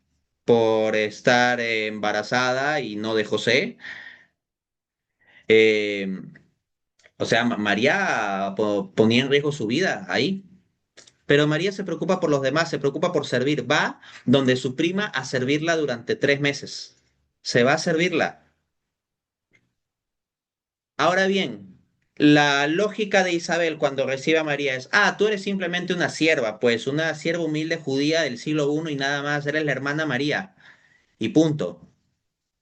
Speaker 3: por estar embarazada y no de José. Eh, o sea, María ponía en riesgo su vida ahí. Pero María se preocupa por los demás, se preocupa por servir. Va donde su prima a servirla durante 3 meses. Se va a servirla. Ahora bien, la lógica de Isabel cuando recibe a María es, tú eres simplemente una sierva, pues una sierva humilde judía del siglo I y nada más, eres la hermana María, y punto.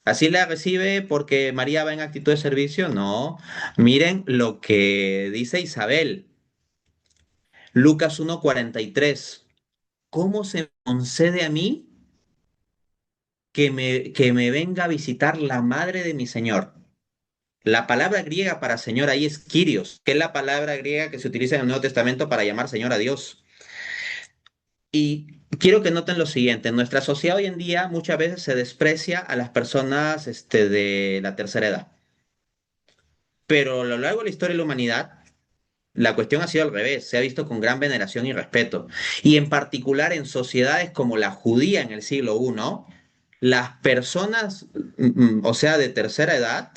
Speaker 3: Así la recibe porque María va en actitud de servicio. No, miren lo que dice Isabel, Lucas 1:43. ¿Cómo se me concede a mí que me venga a visitar la madre de mi Señor? La palabra griega para Señor ahí es Kyrios, que es la palabra griega que se utiliza en el Nuevo Testamento para llamar Señor a Dios. Y quiero que noten lo siguiente, en nuestra sociedad hoy en día muchas veces se desprecia a las personas de la tercera edad, pero a lo largo de la historia de la humanidad, la cuestión ha sido al revés, se ha visto con gran veneración y respeto. Y en particular en sociedades como la judía en el siglo I, las personas, o sea, de tercera edad,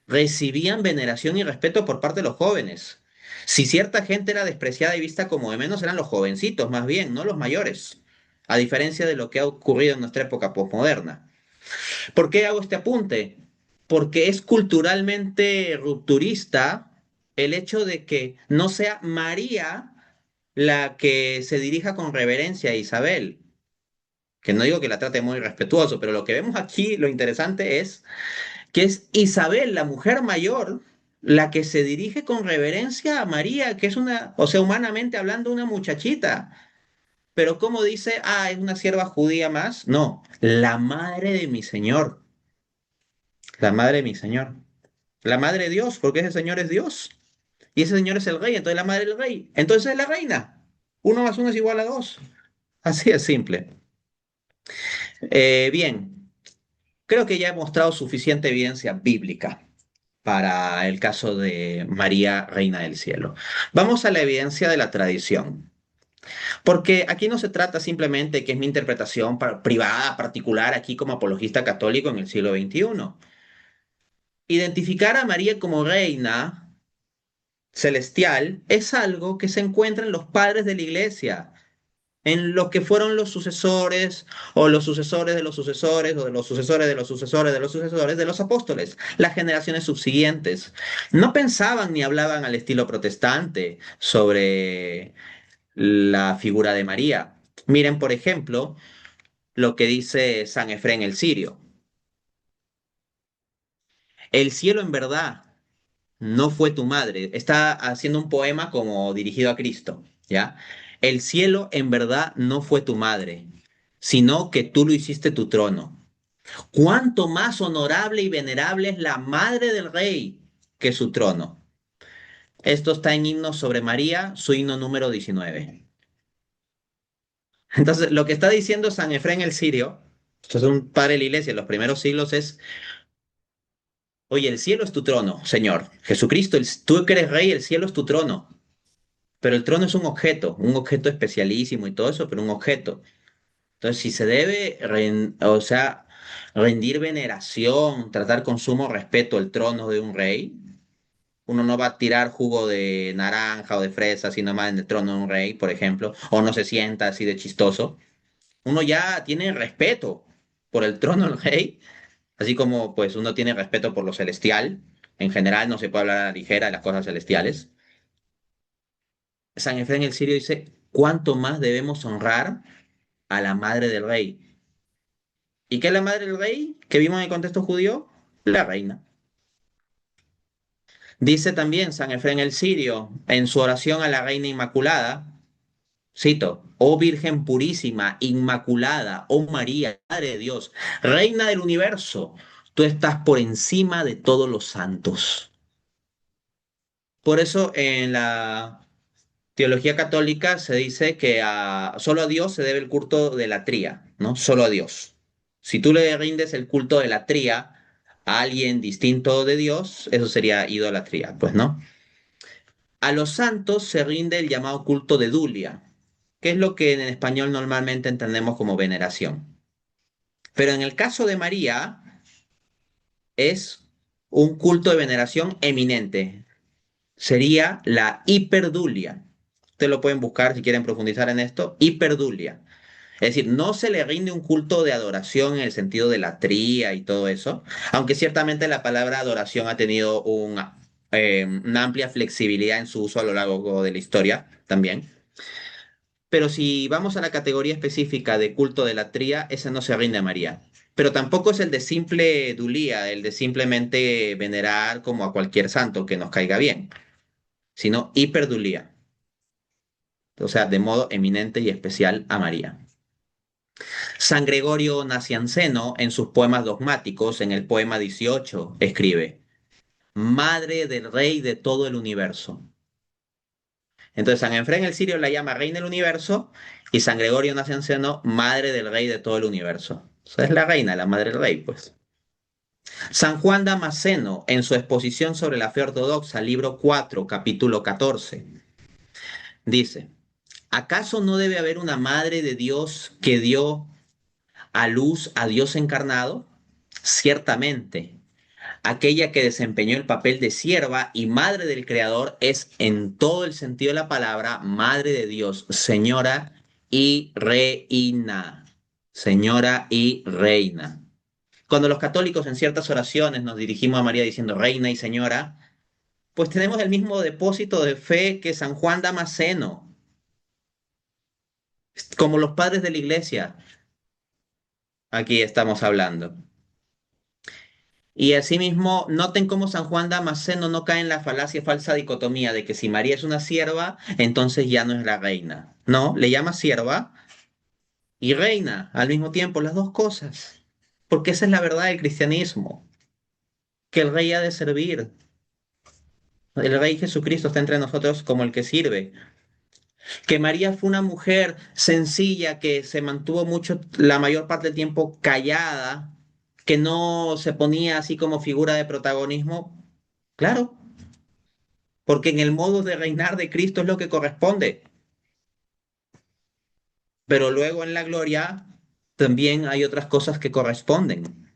Speaker 3: recibían veneración y respeto por parte de los jóvenes. Si cierta gente era despreciada y vista como de menos, eran los jovencitos más bien, no los mayores, a diferencia de lo que ha ocurrido en nuestra época posmoderna. ¿Por qué hago este apunte? Porque es culturalmente rupturista el hecho de que no sea María la que se dirija con reverencia a Isabel, que no digo que la trate muy respetuoso, pero lo que vemos aquí, lo interesante es que es Isabel, la mujer mayor, la que se dirige con reverencia a María, que es una, o sea, humanamente hablando, una muchachita. Pero ¿cómo dice, es una sierva judía más? No, la madre de mi Señor, la madre de mi Señor, la madre de Dios, porque ese Señor es Dios y ese Señor es el rey, entonces la madre del rey, entonces es la reina. 1 más 1 es igual a 2. Así es simple. Bien, creo que ya he mostrado suficiente evidencia bíblica para el caso de María, Reina del Cielo. Vamos a la evidencia de la tradición, porque aquí no se trata simplemente de que es mi interpretación privada, particular, aquí como apologista católico en el siglo XXI. Identificar a María como reina celestial es algo que se encuentra en los padres de la iglesia, en lo que fueron los sucesores o los sucesores de los sucesores o de los sucesores de los sucesores de los sucesores de los apóstoles, las generaciones subsiguientes. No pensaban ni hablaban al estilo protestante sobre la figura de María. Miren, por ejemplo, lo que dice San Efrén el Sirio. El cielo en verdad no fue tu madre. Está haciendo un poema como dirigido a Cristo, ¿ya? El cielo en verdad no fue tu madre, sino que tú lo hiciste tu trono. Cuánto más honorable y venerable es la madre del rey que su trono. Esto está en Himno sobre María, su himno número 19. Entonces, lo que está diciendo San Efrén el Sirio, esto es un padre de la iglesia en los primeros siglos, es, oye, el cielo es tu trono, Señor. Jesucristo, tú que eres rey, el cielo es tu trono. Pero el trono es un objeto especialísimo y todo eso, pero un objeto. Entonces, si se debe, o sea, rendir veneración, tratar con sumo respeto el trono de un rey, uno no va a tirar jugo de naranja o de fresa, sino más en el trono de un rey, por ejemplo, o no se sienta así de chistoso. Uno ya tiene respeto por el trono del rey, así como pues uno tiene respeto por lo celestial. En general no se puede hablar a la ligera de las cosas celestiales. San Efraín el Sirio dice, ¿cuánto más debemos honrar a la madre del rey? ¿Y qué es la madre del rey que vimos en el contexto judío? La reina. Dice también San Efraín el Sirio en su oración a la Reina Inmaculada, cito, oh Virgen purísima, Inmaculada, oh María, Madre de Dios, Reina del universo, tú estás por encima de todos los santos. Por eso en la teología católica se dice que solo a Dios se debe el culto de la tría, ¿no? Solo a Dios. Si tú le rindes el culto de la tría a alguien distinto de Dios, eso sería idolatría, pues, ¿no? A los santos se rinde el llamado culto de dulia, que es lo que en español normalmente entendemos como veneración. Pero en el caso de María es un culto de veneración eminente. Sería la hiperdulia. Ustedes lo pueden buscar si quieren profundizar en esto. Hiperdulia. Es decir, no se le rinde un culto de adoración en el sentido de la tría y todo eso, aunque ciertamente la palabra adoración ha tenido una amplia flexibilidad en su uso a lo largo de la historia también. Pero si vamos a la categoría específica de culto de latría, ese no se rinde a María. Pero tampoco es el de simple dulía, el de simplemente venerar como a cualquier santo que nos caiga bien, sino hiperdulía, o sea, de modo eminente y especial a María. San Gregorio Nacianceno, en sus poemas dogmáticos, en el poema 18, escribe, Madre del Rey de todo el universo. Entonces San Efrén el Sirio la llama Reina del Universo y San Gregorio Nacianceno Madre del Rey de todo el universo. O sea, es la reina, la madre del rey, pues. San Juan Damasceno, en su exposición sobre la fe ortodoxa, libro 4, capítulo 14, dice, ¿acaso no debe haber una madre de Dios que dio a luz a Dios encarnado? Ciertamente, aquella que desempeñó el papel de sierva y madre del Creador es en todo el sentido de la palabra madre de Dios, señora y reina. Señora y reina. Cuando los católicos en ciertas oraciones nos dirigimos a María diciendo reina y señora, pues tenemos el mismo depósito de fe que San Juan Damasceno, como los padres de la iglesia. Aquí estamos hablando. Y asimismo, noten cómo San Juan Damasceno no cae en la falacia falsa dicotomía de que si María es una sierva, entonces ya no es la reina. No, le llama sierva y reina al mismo tiempo, las dos cosas. Porque esa es la verdad del cristianismo, que el rey ha de servir. El rey Jesucristo está entre nosotros como el que sirve. Que María fue una mujer sencilla que se mantuvo mucho, la mayor parte del tiempo callada, que no se ponía así como figura de protagonismo. Claro, porque en el modo de reinar de Cristo es lo que corresponde. Pero luego en la gloria también hay otras cosas que corresponden.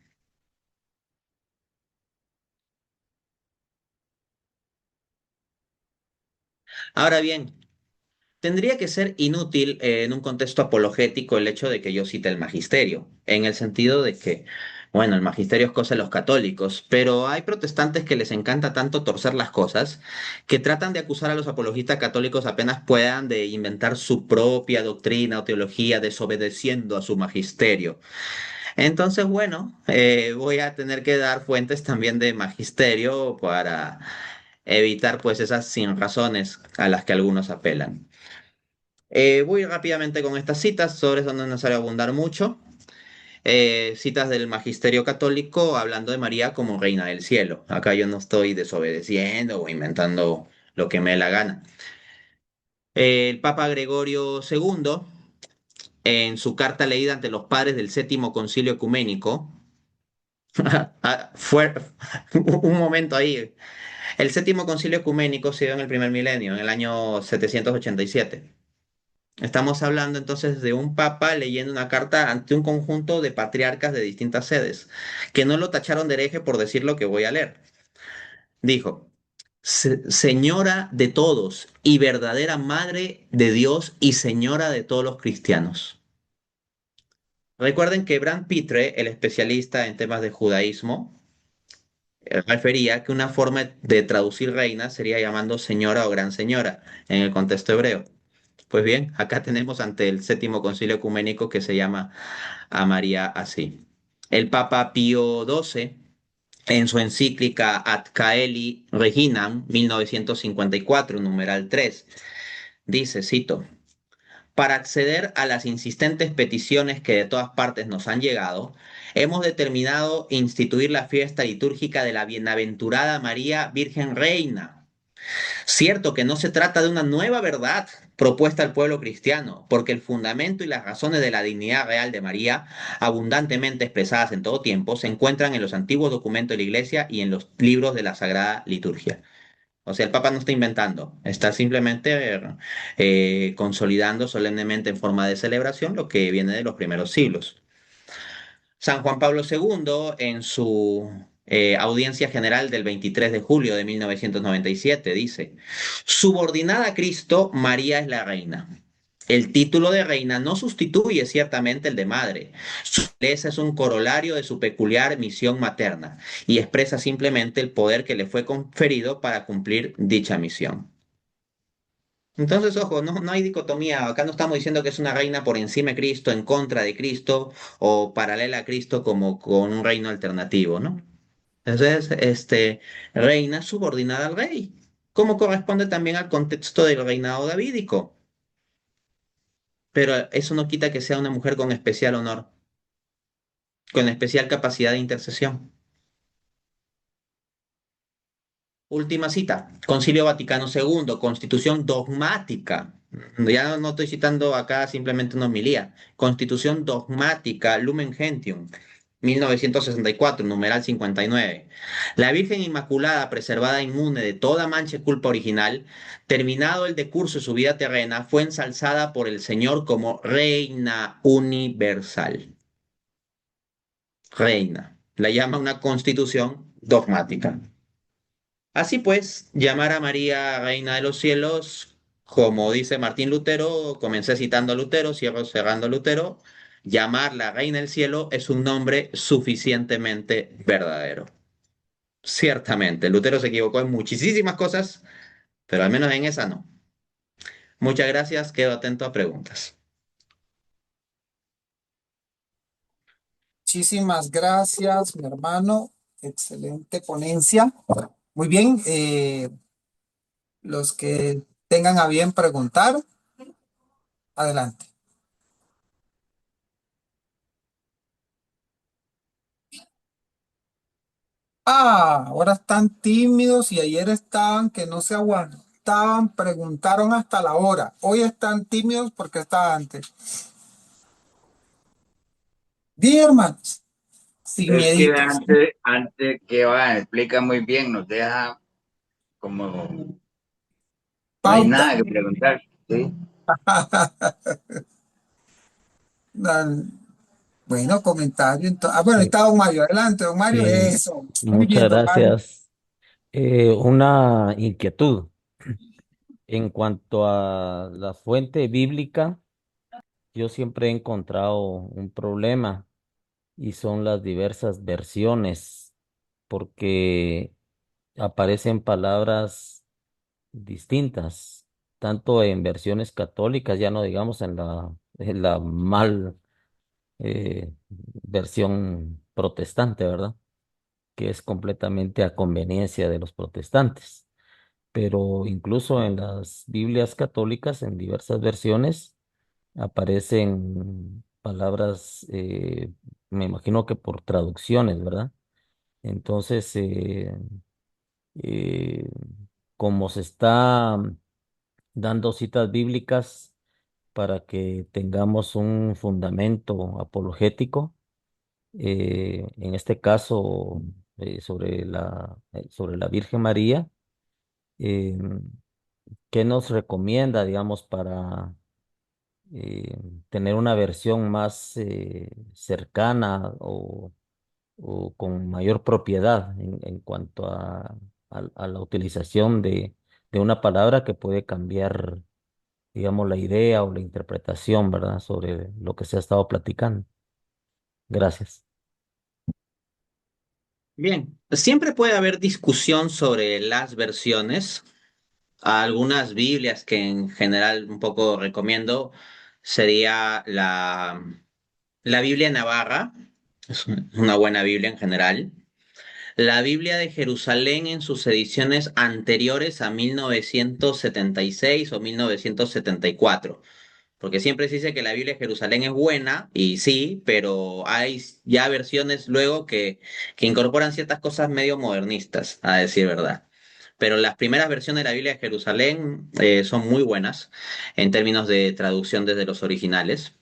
Speaker 3: Ahora bien, tendría que ser inútil en un contexto apologético el hecho de que yo cite el magisterio, en el sentido de que, bueno, el magisterio es cosa de los católicos, pero hay protestantes que les encanta tanto torcer las cosas que tratan de acusar a los apologistas católicos apenas puedan de inventar su propia doctrina o teología desobedeciendo a su magisterio. Entonces, bueno, voy a tener que dar fuentes también de magisterio para evitar pues esas sin razones a las que algunos apelan. Voy rápidamente con estas citas, sobre eso no es necesario abundar mucho. Citas del Magisterio Católico hablando de María como Reina del Cielo. Acá yo no estoy desobedeciendo o inventando lo que me dé la gana. El Papa Gregorio II, en su carta leída ante los padres del Séptimo Concilio Ecuménico, fue un momento ahí. El Séptimo Concilio Ecuménico se dio en el primer milenio, en el año 787. Estamos hablando entonces de un papa leyendo una carta ante un conjunto de patriarcas de distintas sedes, que no lo tacharon de hereje por decir lo que voy a leer. Dijo, Señora de todos y verdadera Madre de Dios y Señora de todos los cristianos. Recuerden que Brand Pitre, el especialista en temas de judaísmo, refería que una forma de traducir reina sería llamando señora o gran señora en el contexto hebreo. Pues bien, acá tenemos ante el Séptimo Concilio Ecuménico que se llama a María así. El Papa Pío XII, en su encíclica Ad Caeli Reginam, 1954, numeral 3, dice, cito, para acceder a las insistentes peticiones que de todas partes nos han llegado, hemos determinado instituir la fiesta litúrgica de la Bienaventurada María Virgen Reina. Cierto que no se trata de una nueva verdad propuesta al pueblo cristiano, porque el fundamento y las razones de la dignidad real de María, abundantemente expresadas en todo tiempo, se encuentran en los antiguos documentos de la Iglesia y en los libros de la Sagrada Liturgia. O sea, el Papa no está inventando, está simplemente consolidando solemnemente en forma de celebración lo que viene de los primeros siglos. San Juan Pablo II, en su audiencia general del 23 de julio de 1997, dice, subordinada a Cristo, María es la reina. El título de reina no sustituye ciertamente el de madre. Su belleza es un corolario de su peculiar misión materna y expresa simplemente el poder que le fue conferido para cumplir dicha misión. Entonces, ojo, no hay dicotomía. Acá no estamos diciendo que es una reina por encima de Cristo, en contra de Cristo o paralela a Cristo como con un reino alternativo, ¿no? Entonces, reina subordinada al rey, como corresponde también al contexto del reinado davídico. Pero eso no quita que sea una mujer con especial honor, con especial capacidad de intercesión. Última cita, Concilio Vaticano II, Constitución dogmática. Ya no estoy citando acá simplemente una homilía. Constitución dogmática, Lumen Gentium, 1964, numeral 59. La Virgen Inmaculada, preservada inmune de toda mancha y culpa original, terminado el decurso de su vida terrena, fue ensalzada por el Señor como Reina Universal. Reina. La llama una constitución dogmática. Así pues, llamar a María Reina de los Cielos, como dice Martín Lutero, comencé citando a Lutero, cierro cerrando a Lutero, llamarla Reina del Cielo es un nombre suficientemente verdadero. Ciertamente, Lutero se equivocó en muchísimas cosas, pero al menos en esa no. Muchas gracias, quedo atento a preguntas.
Speaker 2: Muchísimas gracias, mi hermano. Excelente ponencia. Muy bien, los que tengan a bien preguntar, adelante. Ahora están tímidos y ayer estaban que no se aguantaban, preguntaron hasta la hora. Hoy están tímidos porque estaba antes. Bien, hermanos, sin
Speaker 5: Es que
Speaker 2: mieditos.
Speaker 5: antes que va, explica muy bien, nos deja como no hay
Speaker 2: Pauta.
Speaker 5: nada que preguntar, ¿sí?
Speaker 2: Bueno, comentario. Bueno, ahí está don Mario. Adelante, don Mario.
Speaker 6: Sí,
Speaker 2: Eso. Muy
Speaker 6: muchas
Speaker 2: bien, don Mario.
Speaker 6: gracias. Una inquietud en cuanto a la fuente bíblica, yo siempre he encontrado un problema y son las diversas versiones, porque aparecen palabras distintas, tanto en versiones católicas, ya no digamos en la mal versión protestante, ¿verdad? Que es completamente a conveniencia de los protestantes. Pero incluso en las Biblias católicas, en diversas versiones, aparecen palabras, me imagino que por traducciones, ¿verdad? Entonces, eh, como se está dando citas bíblicas para que tengamos un fundamento apologético, en este caso sobre la Virgen María, eh, ¿qué nos recomienda, digamos, para eh, tener una versión más cercana o con mayor propiedad en cuanto a la utilización de una palabra que puede cambiar, digamos, la idea o la interpretación, ¿verdad?, sobre lo que se ha estado platicando? Gracias.
Speaker 3: Bien, siempre puede haber discusión sobre las versiones. Algunas Biblias que en general un poco recomiendo sería la Biblia Navarra, es una buena Biblia en general. La Biblia de Jerusalén en sus ediciones anteriores a 1976 o 1974. Porque siempre se dice que la Biblia de Jerusalén es buena, y sí, pero hay ya versiones luego que incorporan ciertas cosas medio modernistas, a decir verdad. Pero las primeras versiones de la Biblia de Jerusalén son muy buenas en términos de traducción desde los originales.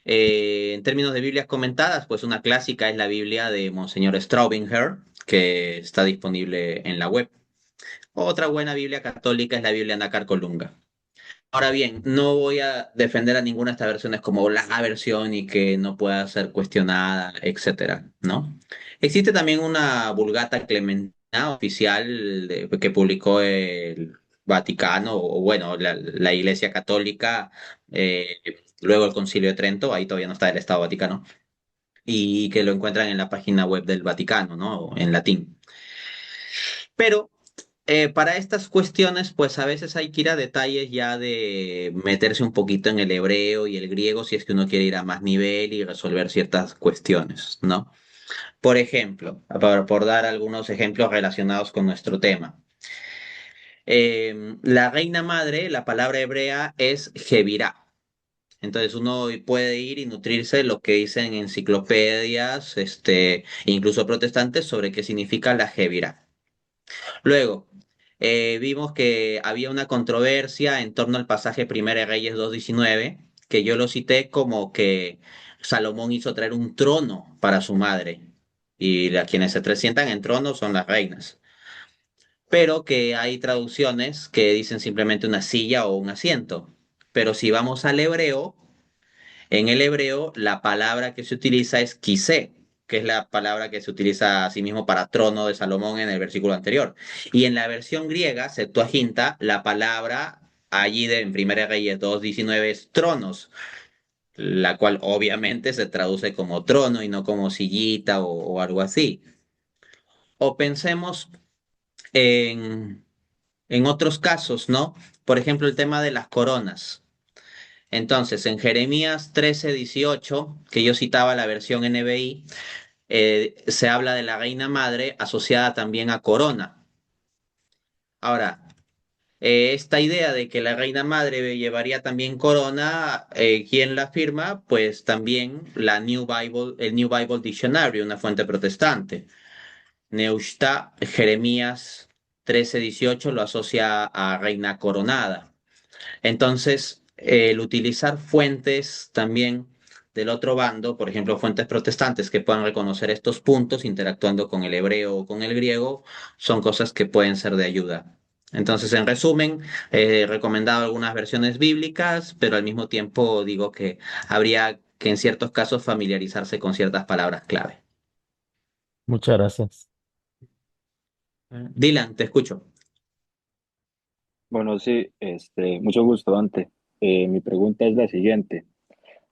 Speaker 3: En términos de Biblias comentadas, pues una clásica es la Biblia de Monseñor Straubinger, que está disponible en la web. Otra buena Biblia católica es la Biblia Nácar Colunga. Ahora bien, no voy a defender a ninguna de estas versiones como la versión y que no pueda ser cuestionada, etcétera, ¿no? Existe también una Vulgata Clementina oficial que publicó Vaticano, o bueno, la Iglesia Católica, eh, luego el Concilio de Trento, ahí todavía no está el Estado Vaticano, y que lo encuentran en la página web del Vaticano, ¿no? En latín. Pero para estas cuestiones, pues a veces hay que ir a detalles ya de meterse un poquito en el hebreo y el griego si es que uno quiere ir a más nivel y resolver ciertas cuestiones, ¿no? Por ejemplo, por dar algunos ejemplos relacionados con nuestro tema. La reina madre, la palabra hebrea es Jebirá. Entonces uno puede ir y nutrirse de lo que dicen enciclopedias, incluso protestantes, sobre qué significa la Jebirá. Luego, vimos que había una controversia en torno al pasaje Primera de Reyes 2:19, que yo lo cité como que Salomón hizo traer un trono para su madre, y quienes se sientan en trono son las reinas, pero que hay traducciones que dicen simplemente una silla o un asiento. Pero si vamos al hebreo, en el hebreo la palabra que se utiliza es kisé, que es la palabra que se utiliza asimismo para trono de Salomón en el versículo anterior. Y en la versión griega, Septuaginta, la palabra allí en 1 Reyes 2:19 es tronos, la cual obviamente se traduce como trono y no como sillita o algo así. O pensemos en, en otros casos, ¿no? Por ejemplo, el tema de las coronas. Entonces, en Jeremías 13:18, que yo citaba la versión NBI, se habla de la reina madre asociada también a corona. Ahora, esta idea de que la reina madre llevaría también corona, ¿quién la firma? Pues también la New Bible, el New Bible Dictionary, una fuente protestante. Neustadt, Jeremías 13:18 lo asocia a reina coronada. Entonces, el utilizar fuentes también del otro bando, por ejemplo, fuentes protestantes que puedan reconocer estos puntos interactuando con el hebreo o con el griego, son cosas que pueden ser de ayuda. Entonces, en resumen, he recomendado algunas versiones bíblicas, pero al mismo tiempo digo que habría que en ciertos casos familiarizarse con ciertas palabras clave.
Speaker 6: Muchas gracias.
Speaker 3: Dylan, te escucho.
Speaker 7: Bueno, sí, mucho gusto, Dante. Mi pregunta es la siguiente.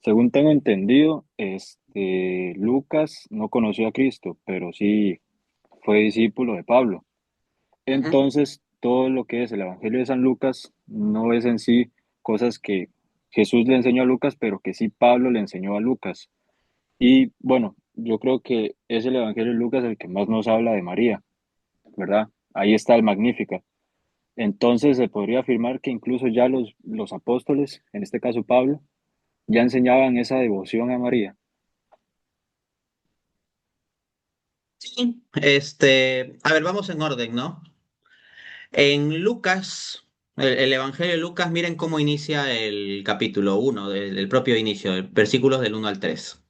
Speaker 7: Según tengo entendido, Lucas no conoció a Cristo, pero sí fue discípulo de Pablo.
Speaker 3: Ujú.
Speaker 7: Entonces, todo lo que es el Evangelio de San Lucas no es en sí cosas que Jesús le enseñó a Lucas, pero que sí Pablo le enseñó a Lucas. Y bueno, yo creo que es el Evangelio de Lucas el que más nos habla de María, ¿verdad? Ahí está el Magnífica. Entonces se podría afirmar que incluso ya los apóstoles, en este caso Pablo, ya enseñaban esa devoción a María.
Speaker 3: Sí, a ver, vamos en orden, ¿no? En Lucas, el Evangelio de Lucas, miren cómo inicia el capítulo 1, del propio inicio, versículos del 1 al 3.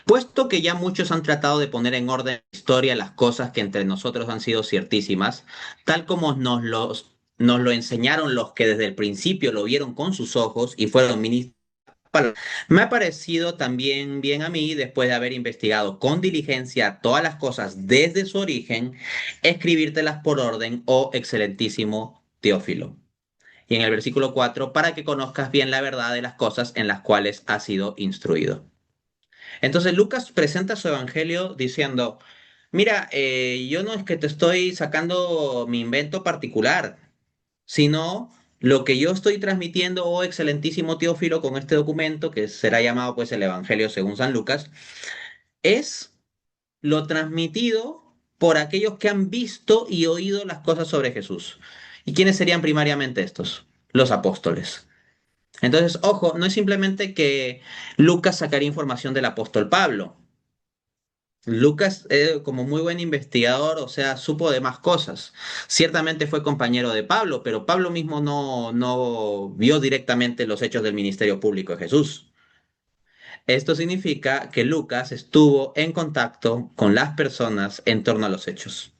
Speaker 3: Puesto que ya muchos han tratado de poner en orden la historia las cosas que entre nosotros han sido ciertísimas, tal como nos lo enseñaron los que desde el principio lo vieron con sus ojos y fueron ministros. Me ha parecido también bien a mí, después de haber investigado con diligencia todas las cosas desde su origen, escribírtelas por orden, oh excelentísimo Teófilo. Y en el versículo 4, para que conozcas bien la verdad de las cosas en las cuales has sido instruido. Entonces Lucas presenta su evangelio diciendo, mira, yo no es que te estoy sacando mi invento particular, sino lo que yo estoy transmitiendo, oh excelentísimo Teófilo, con este documento, que será llamado pues el Evangelio según San Lucas, es lo transmitido por aquellos que han visto y oído las cosas sobre Jesús. ¿Y quiénes serían primariamente estos? Los apóstoles. Entonces, ojo, no es simplemente que Lucas sacaría información del apóstol Pablo. Lucas, como muy buen investigador, o sea, supo de más cosas. Ciertamente fue compañero de Pablo, pero Pablo mismo no vio directamente los hechos del ministerio público de Jesús. Esto significa que Lucas estuvo en contacto con las personas en torno a los hechos.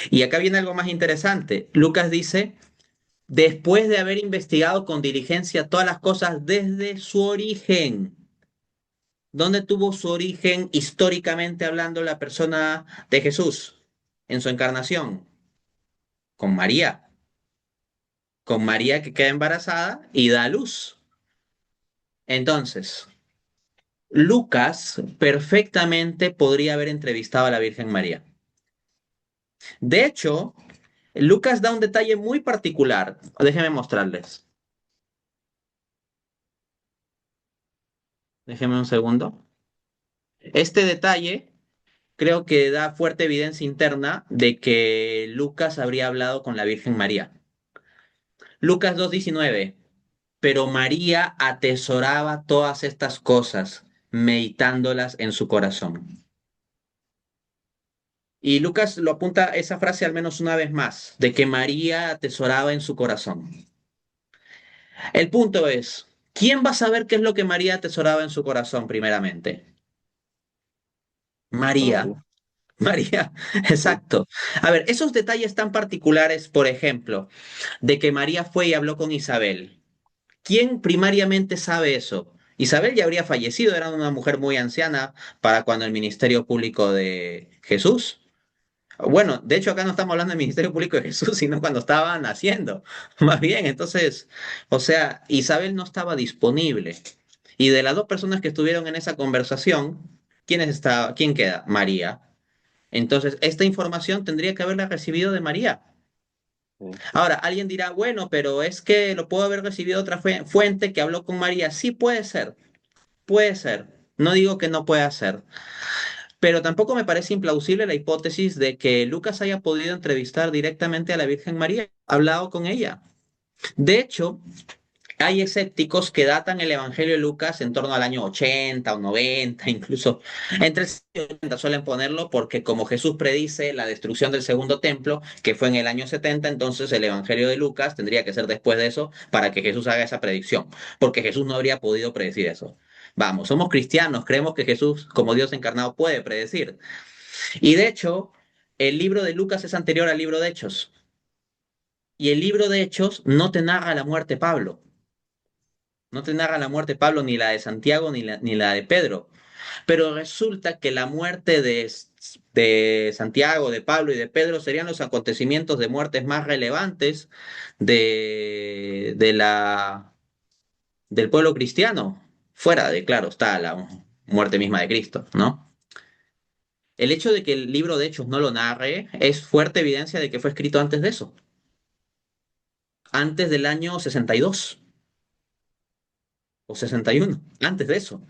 Speaker 3: Y acá viene algo más interesante. Lucas dice, después de haber investigado con diligencia todas las cosas desde su origen. ¿Dónde tuvo su origen históricamente hablando la persona de Jesús en su encarnación? Con María. con María que queda embarazada y da a luz. Entonces, Lucas perfectamente podría haber entrevistado a la Virgen María. De hecho, Lucas da un detalle muy particular. Déjenme mostrarles. Déjenme un segundo. Este detalle creo que da fuerte evidencia interna de que Lucas habría hablado con la Virgen María. Lucas 2:19. Pero María atesoraba todas estas cosas, meditándolas en su corazón. Y Lucas lo apunta esa frase al menos una vez más, de que María atesoraba en su corazón. El punto es, ¿quién va a saber qué es lo que María atesoraba en su corazón primeramente?
Speaker 7: Solo
Speaker 3: María.
Speaker 7: María.
Speaker 3: María,
Speaker 7: Sí,
Speaker 3: exacto. A ver, esos detalles tan particulares, por ejemplo, de que María fue y habló con Isabel. ¿Quién primariamente sabe eso? Isabel ya habría fallecido, era una mujer muy anciana para cuando el ministerio público de Jesús. Bueno, de hecho acá no estamos hablando del ministerio público de Jesús, sino cuando estaba naciendo. Más bien, entonces, o sea, Isabel no estaba disponible. Y de las dos personas que estuvieron en esa conversación, ¿quién queda? María. Entonces, esta información tendría que haberla recibido de María.
Speaker 7: sí,
Speaker 3: Ahora, alguien dirá, bueno, pero es que lo puedo haber recibido otra fuente que habló con María. Sí, puede ser, puede ser. No digo que no pueda ser, pero tampoco me parece implausible la hipótesis de que Lucas haya podido entrevistar directamente a la Virgen María, hablado con ella. De hecho, hay escépticos que datan el Evangelio de Lucas en torno al año 80 o 90, incluso entre el 60 y 80 suelen ponerlo porque como Jesús predice la destrucción del segundo templo, que fue en el año 70, entonces el Evangelio de Lucas tendría que ser después de eso para que Jesús haga esa predicción, porque Jesús no habría podido predecir eso. Vamos, somos cristianos, creemos que Jesús, como Dios encarnado, puede predecir. Y de hecho, el libro de Lucas es anterior al libro de Hechos. Y el libro de Hechos no te narra la muerte de Pablo. No te narra la muerte de Pablo, ni la de Santiago, ni la de Pedro. Pero resulta que la muerte de Santiago, de Pablo y de Pedro serían los acontecimientos de muertes más relevantes del pueblo cristiano. Fuera de, claro, está la muerte misma de Cristo, ¿no? El hecho de que el libro de Hechos no lo narre es fuerte evidencia de que fue escrito antes de eso, antes del año 62 o 61, antes de eso.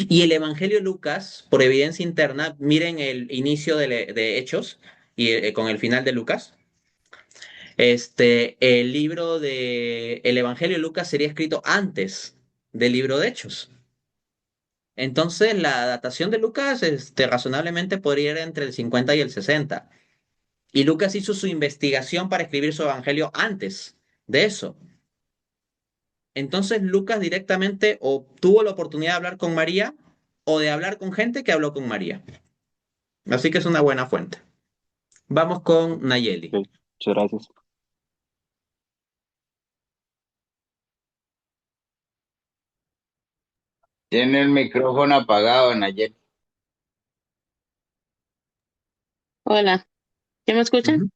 Speaker 3: Y el Evangelio de Lucas, por evidencia interna, miren el inicio de Hechos y con el final de Lucas. El libro el Evangelio de Lucas sería escrito antes del libro de Hechos. Entonces, la datación de Lucas, razonablemente podría ir entre el 50 y el 60. Y Lucas hizo su investigación para escribir su Evangelio antes de eso. Entonces Lucas directamente o tuvo la oportunidad de hablar con María o de hablar con gente que habló con María. Así que es una buena fuente. Vamos con Nayeli.
Speaker 7: ok. Muchas gracias.
Speaker 5: Tiene el micrófono apagado, Nayeli.
Speaker 8: Hola, ¿ya me escuchan?
Speaker 3: Ujú.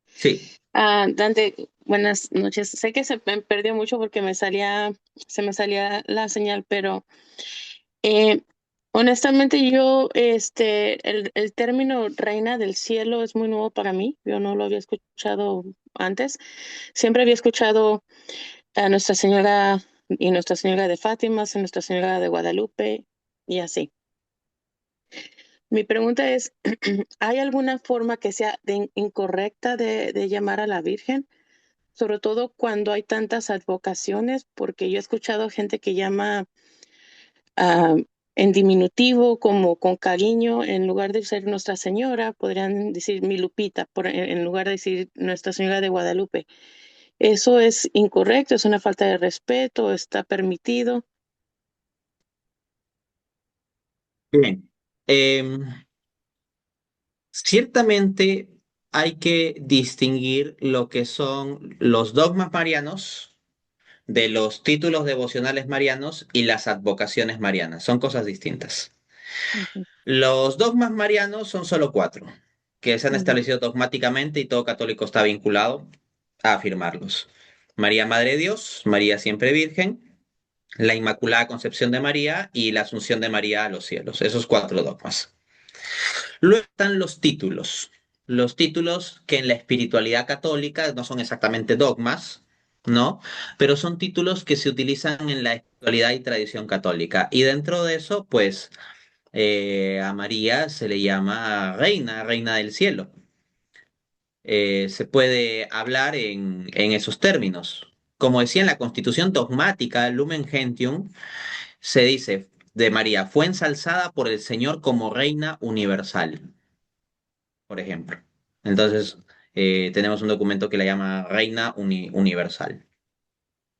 Speaker 3: Sí.
Speaker 8: Dante, buenas noches. Sé que se me perdió mucho porque se me salía la señal, pero eh, honestamente el término reina del cielo es muy nuevo para mí. Yo no lo había escuchado antes. Siempre había escuchado a Nuestra Señora y Nuestra Señora de Fátima, a Nuestra Señora de Guadalupe y así. Mi pregunta es, ¿hay alguna forma que sea incorrecta de llamar a la Virgen? Sobre todo cuando hay tantas advocaciones, porque yo he escuchado gente que llama ah, en diminutivo, como con cariño, en lugar de ser Nuestra Señora, podrían decir mi Lupita, en lugar de decir Nuestra Señora de Guadalupe. ¿Eso es incorrecto? ¿Es una falta de respeto? ¿Está permitido?
Speaker 3: Bien. Ciertamente hay que distinguir lo que son los dogmas marianos de los títulos devocionales marianos y las advocaciones marianas. Son cosas distintas.
Speaker 8: Ujú,
Speaker 3: Los dogmas marianos son solo cuatro, que se han
Speaker 8: ujú,
Speaker 3: establecido dogmáticamente y todo católico está vinculado a afirmarlos. María, Madre de Dios, María siempre Virgen, la Inmaculada Concepción de María y la Asunción de María a los cielos. Esos cuatro dogmas. Luego están los títulos que en la espiritualidad católica no son exactamente dogmas, ¿no? Pero son títulos que se utilizan en la espiritualidad y tradición católica. Y dentro de eso, pues a María se le llama reina, reina del cielo. Se puede hablar en esos términos. Como decía en la Constitución dogmática Lumen Gentium, se dice de María, fue ensalzada por el Señor como reina universal, por ejemplo. Entonces, tenemos un documento que la llama reina universal,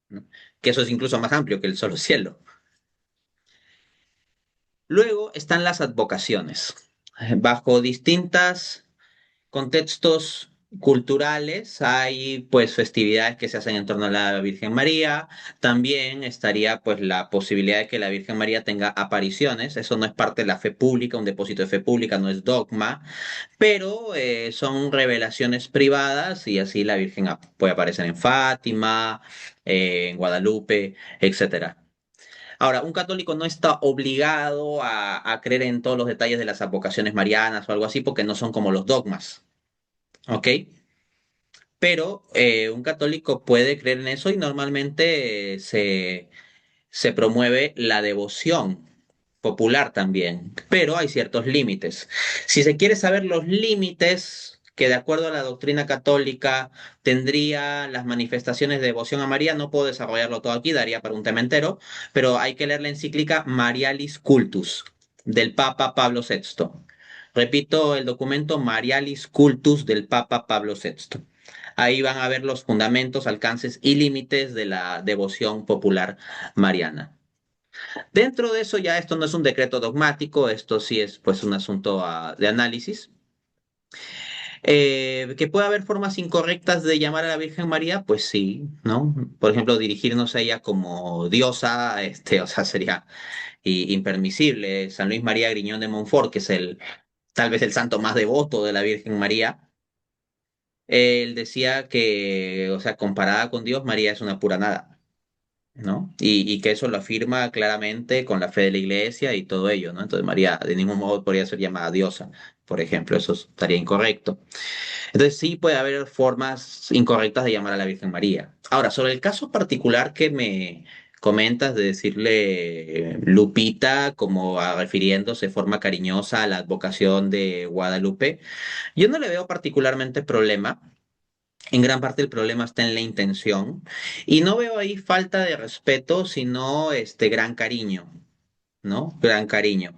Speaker 3: ¿no? Que eso es incluso más amplio que el solo cielo. Luego están las advocaciones. Bajo distintas contextos culturales hay pues festividades que se hacen en torno a la Virgen María. También estaría pues la posibilidad de que la Virgen María tenga apariciones. Eso no es parte de la fe pública, un depósito de fe pública, no es dogma, pero son revelaciones privadas y así la Virgen puede aparecer en Fátima, en Guadalupe, etcétera. Ahora, un católico no está obligado a creer en todos los detalles de las advocaciones marianas o algo así porque no son como los dogmas. ¿Ok? Pero un católico puede creer en eso y normalmente se promueve la devoción popular también, pero hay ciertos límites. Si se quiere saber los límites que de acuerdo a la doctrina católica tendría las manifestaciones de devoción a María, no puedo desarrollarlo todo aquí, daría para un tema entero, pero hay que leer la encíclica Marialis Cultus del Papa Pablo VI. Repito, el documento Marialis Cultus del Papa Pablo VI. Ahí van a ver los fundamentos, alcances y límites de la devoción popular mariana. Dentro de eso ya esto no es un decreto dogmático, esto sí es pues un asunto de análisis. Que puede haber formas incorrectas de llamar a la Virgen María, pues sí, ¿no? Por ejemplo, dirigirnos a ella como diosa, o sea, sería impermisible. San Luis María Griñón de Montfort, que es tal vez el santo más devoto de la Virgen María, él decía que, o sea, comparada con Dios, María es una pura nada, ¿no? Y que eso lo afirma claramente con la fe de la iglesia y todo ello, ¿no? Entonces María de ningún modo podría ser llamada diosa, por ejemplo, eso estaría incorrecto. Entonces sí puede haber formas incorrectas de llamar a la Virgen María. Ahora, sobre el caso particular que me comentas de decirle Lupita como refiriéndose de forma cariñosa a la advocación de Guadalupe, yo no le veo particularmente problema. En gran parte el problema está en la intención y no veo ahí falta de respeto, sino gran cariño, ¿no? Gran cariño.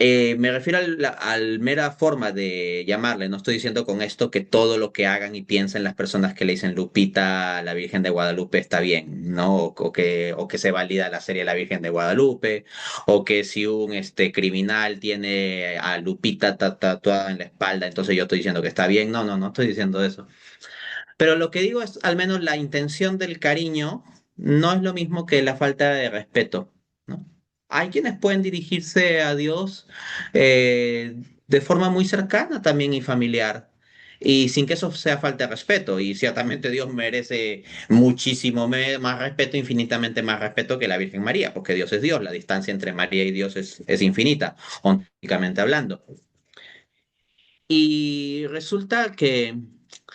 Speaker 3: Me refiero al mera forma de llamarle. No estoy diciendo con esto que todo lo que hagan y piensen las personas que le dicen Lupita a la Virgen de Guadalupe está bien, ¿no? O que se valida la serie La Virgen de Guadalupe, o que si un criminal tiene a Lupita tatuada en la espalda, entonces yo estoy diciendo que está bien. No, no, no estoy diciendo eso. Pero lo que digo es, al menos la intención del cariño no es lo mismo que la falta de respeto, ¿no? Hay quienes pueden dirigirse a Dios de forma muy cercana también y familiar, y sin que eso sea falta de respeto. Y ciertamente Dios merece muchísimo más respeto, infinitamente más respeto que la Virgen María, porque Dios es Dios, la distancia entre María y Dios es infinita, ontológicamente hablando. Y resulta que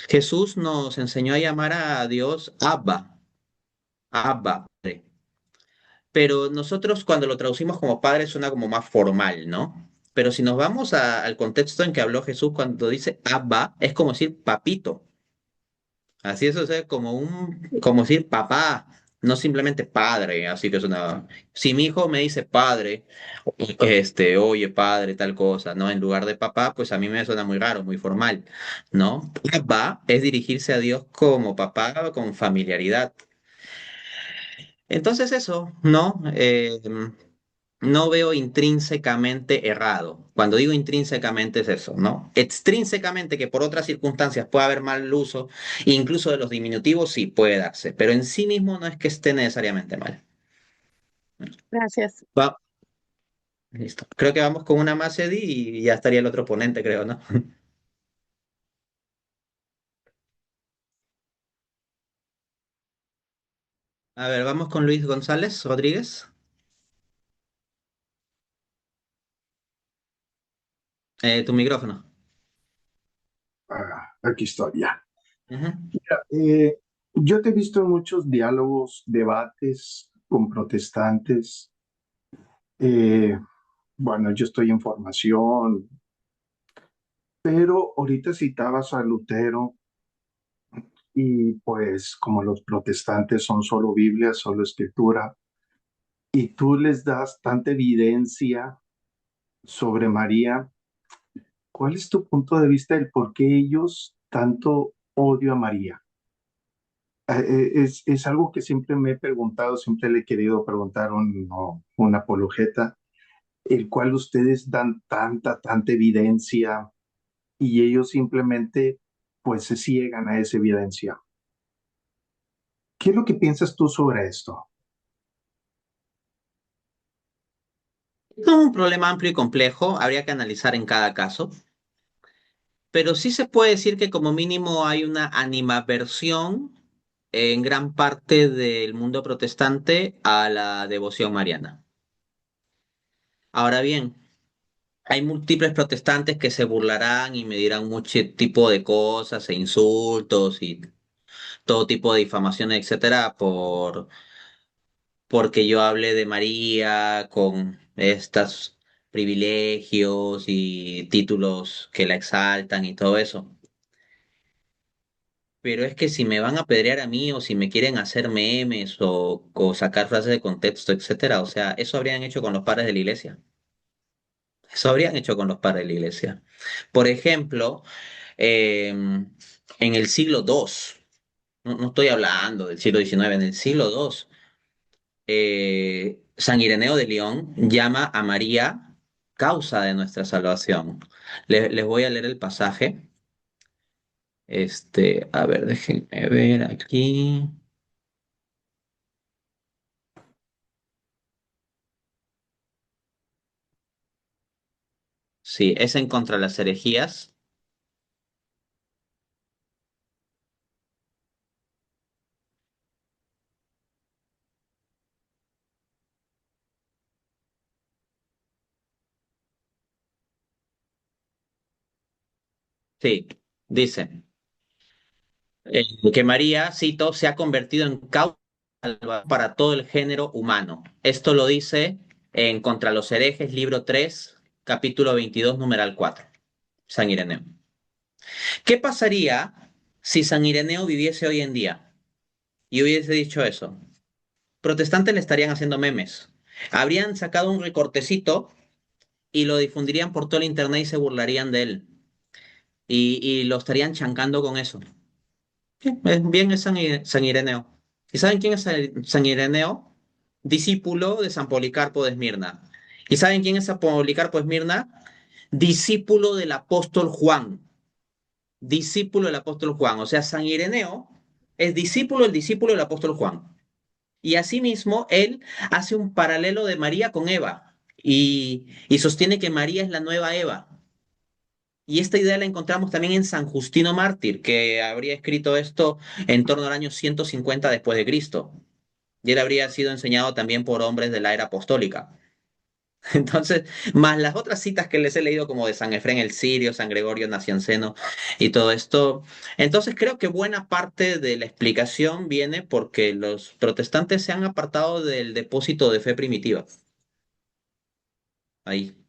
Speaker 3: Jesús nos enseñó a llamar a Dios Abba, Abba, Padre. Pero nosotros cuando lo traducimos como Padre suena como más formal, ¿no? Pero si nos vamos al contexto en que habló Jesús cuando dice Abba, es como decir papito. Así es, o sea, como decir papá, no simplemente padre. Así que es una. Si mi hijo me dice padre, oye padre, tal cosa, ¿no? En lugar de papá, pues a mí me suena muy raro, muy formal, ¿no? Papá es dirigirse a Dios como papá, con familiaridad. Entonces eso, ¿no? No veo intrínsecamente errado. Cuando digo intrínsecamente es eso, ¿no? Extrínsecamente, que por otras circunstancias puede haber mal uso, incluso de los diminutivos, sí puede darse, pero en sí mismo no es que esté necesariamente mal.
Speaker 8: Gracias.
Speaker 3: Va, listo. Creo que vamos con una más, Eddie, y ya estaría el otro ponente, creo, ¿no? A ver, vamos con Luis González Rodríguez. Tu micrófono.
Speaker 9: Aquí estoy ya.
Speaker 3: Ujú.
Speaker 9: Eh, yo te he visto en muchos diálogos, debates con protestantes. Eh, bueno, yo estoy en formación, pero ahorita citabas a Lutero y pues como los protestantes son solo Biblia, solo escritura, y tú les das tanta evidencia sobre María, ¿cuál es tu punto de vista del por qué ellos tanto odio a María? Es algo que siempre me he preguntado, siempre le he querido preguntar a un apologeta, el cual ustedes dan tanta evidencia y ellos simplemente pues se ciegan a esa evidencia. ¿Qué es lo que piensas tú sobre esto?
Speaker 3: Es un problema amplio y complejo, habría que analizar en cada caso, pero sí se puede decir que como mínimo hay una animadversión en gran parte del mundo protestante a la devoción mariana. Ahora bien, hay múltiples protestantes que se burlarán y me dirán mucho tipo de cosas e insultos y todo tipo de difamaciones, etcétera, porque yo hablé de María con estos privilegios y títulos que la exaltan y todo eso. Pero es que si me van a apedrear a mí o si me quieren hacer memes o sacar frases de contexto, etcétera, o sea, eso habrían hecho con los padres de la iglesia. Eso habrían hecho con los padres de la iglesia. Por ejemplo, en el siglo II, no estoy hablando del siglo XIX, en el siglo II, San Ireneo de León llama a María causa de nuestra salvación. Les voy a leer el pasaje. A ver, déjenme ver aquí. Sí, es en contra de las herejías. Sí, dice que María, cito, se ha convertido en causa para todo el género humano. Esto lo dice en Contra los herejes, libro 3, capítulo 22, numeral 4, San Ireneo. ¿Qué pasaría si San Ireneo viviese hoy en día y hubiese dicho eso? Protestantes le estarían haciendo memes. Habrían sacado un recortecito y lo difundirían por todo el internet y se burlarían de él. Y lo estarían chancando con eso. Bien es San Ireneo. ¿Y saben quién es San Ireneo? Discípulo de San Policarpo de Esmirna. ¿Y saben quién es San Policarpo de Esmirna? Discípulo del apóstol Juan. Discípulo del apóstol Juan. O sea, San Ireneo es discípulo del discípulo del apóstol Juan. Y asimismo, él hace un paralelo de María con Eva y sostiene que María es la nueva Eva. Y esta idea la encontramos también en San Justino Mártir, que habría escrito esto en torno al año 150 después de Cristo. Y él habría sido enseñado también por hombres de la era apostólica. Entonces, más las otras citas que les he leído como de San Efrén el Sirio, San Gregorio Nacianceno y todo esto. Entonces, creo que buena parte de la explicación viene porque los protestantes se han apartado del depósito de fe primitiva. Ahí.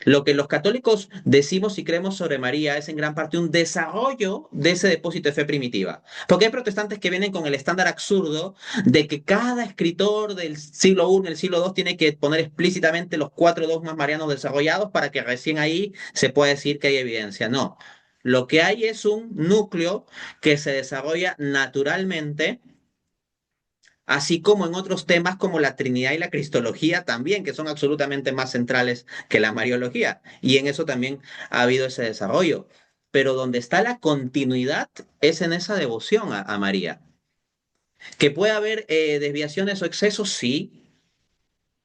Speaker 3: Lo que los católicos decimos y creemos sobre María es en gran parte un desarrollo de ese depósito de fe primitiva. Porque hay protestantes que vienen con el estándar absurdo de que cada escritor del siglo I, el siglo II, tiene que poner explícitamente los 4 dogmas marianos desarrollados para que recién ahí se pueda decir que hay evidencia. No. Lo que hay es un núcleo que se desarrolla naturalmente, así como en otros temas como la Trinidad y la Cristología también, que son absolutamente más centrales que la Mariología. Y en eso también ha habido ese desarrollo. Pero donde está la continuidad es en esa devoción a María. Que puede haber desviaciones o excesos, sí,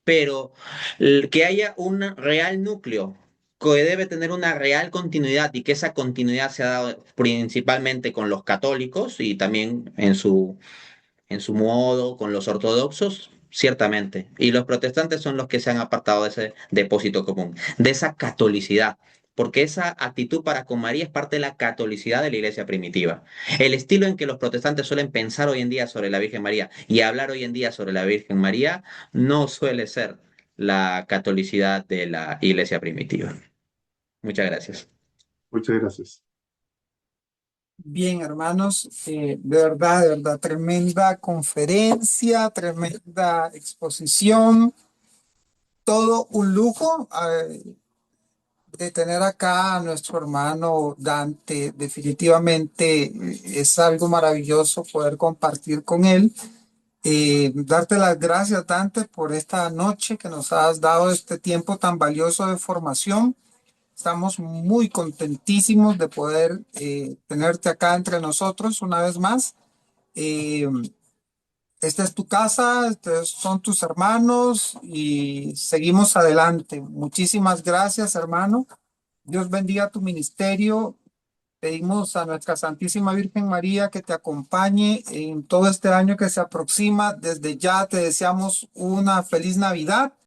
Speaker 3: pero que haya un real núcleo que debe tener una real continuidad y que esa continuidad se ha dado principalmente con los católicos y también en su modo con los ortodoxos, ciertamente. Y los protestantes son los que se han apartado de ese depósito común, de esa catolicidad. Porque esa actitud para con María es parte de la catolicidad de la iglesia primitiva. El estilo en que los protestantes suelen pensar hoy en día sobre la Virgen María y hablar hoy en día sobre la Virgen María no suele ser la catolicidad de la iglesia primitiva. Muchas gracias.
Speaker 9: Muchas gracias.
Speaker 2: Bien, hermanos, de verdad, tremenda conferencia, tremenda exposición, todo un lujo de tener acá a nuestro hermano Dante. Definitivamente es algo maravilloso poder compartir con él. Darte las gracias, Dante, por esta noche que nos has dado este tiempo tan valioso de formación. Estamos muy contentísimos de poder tenerte acá entre nosotros una vez más. Eh, Esta es tu casa, estos son tus hermanos y seguimos adelante. Muchísimas gracias, hermano. Dios bendiga tu ministerio. Pedimos a nuestra Santísima Virgen María que te acompañe en todo este año que se aproxima. Desde ya te deseamos una feliz Navidad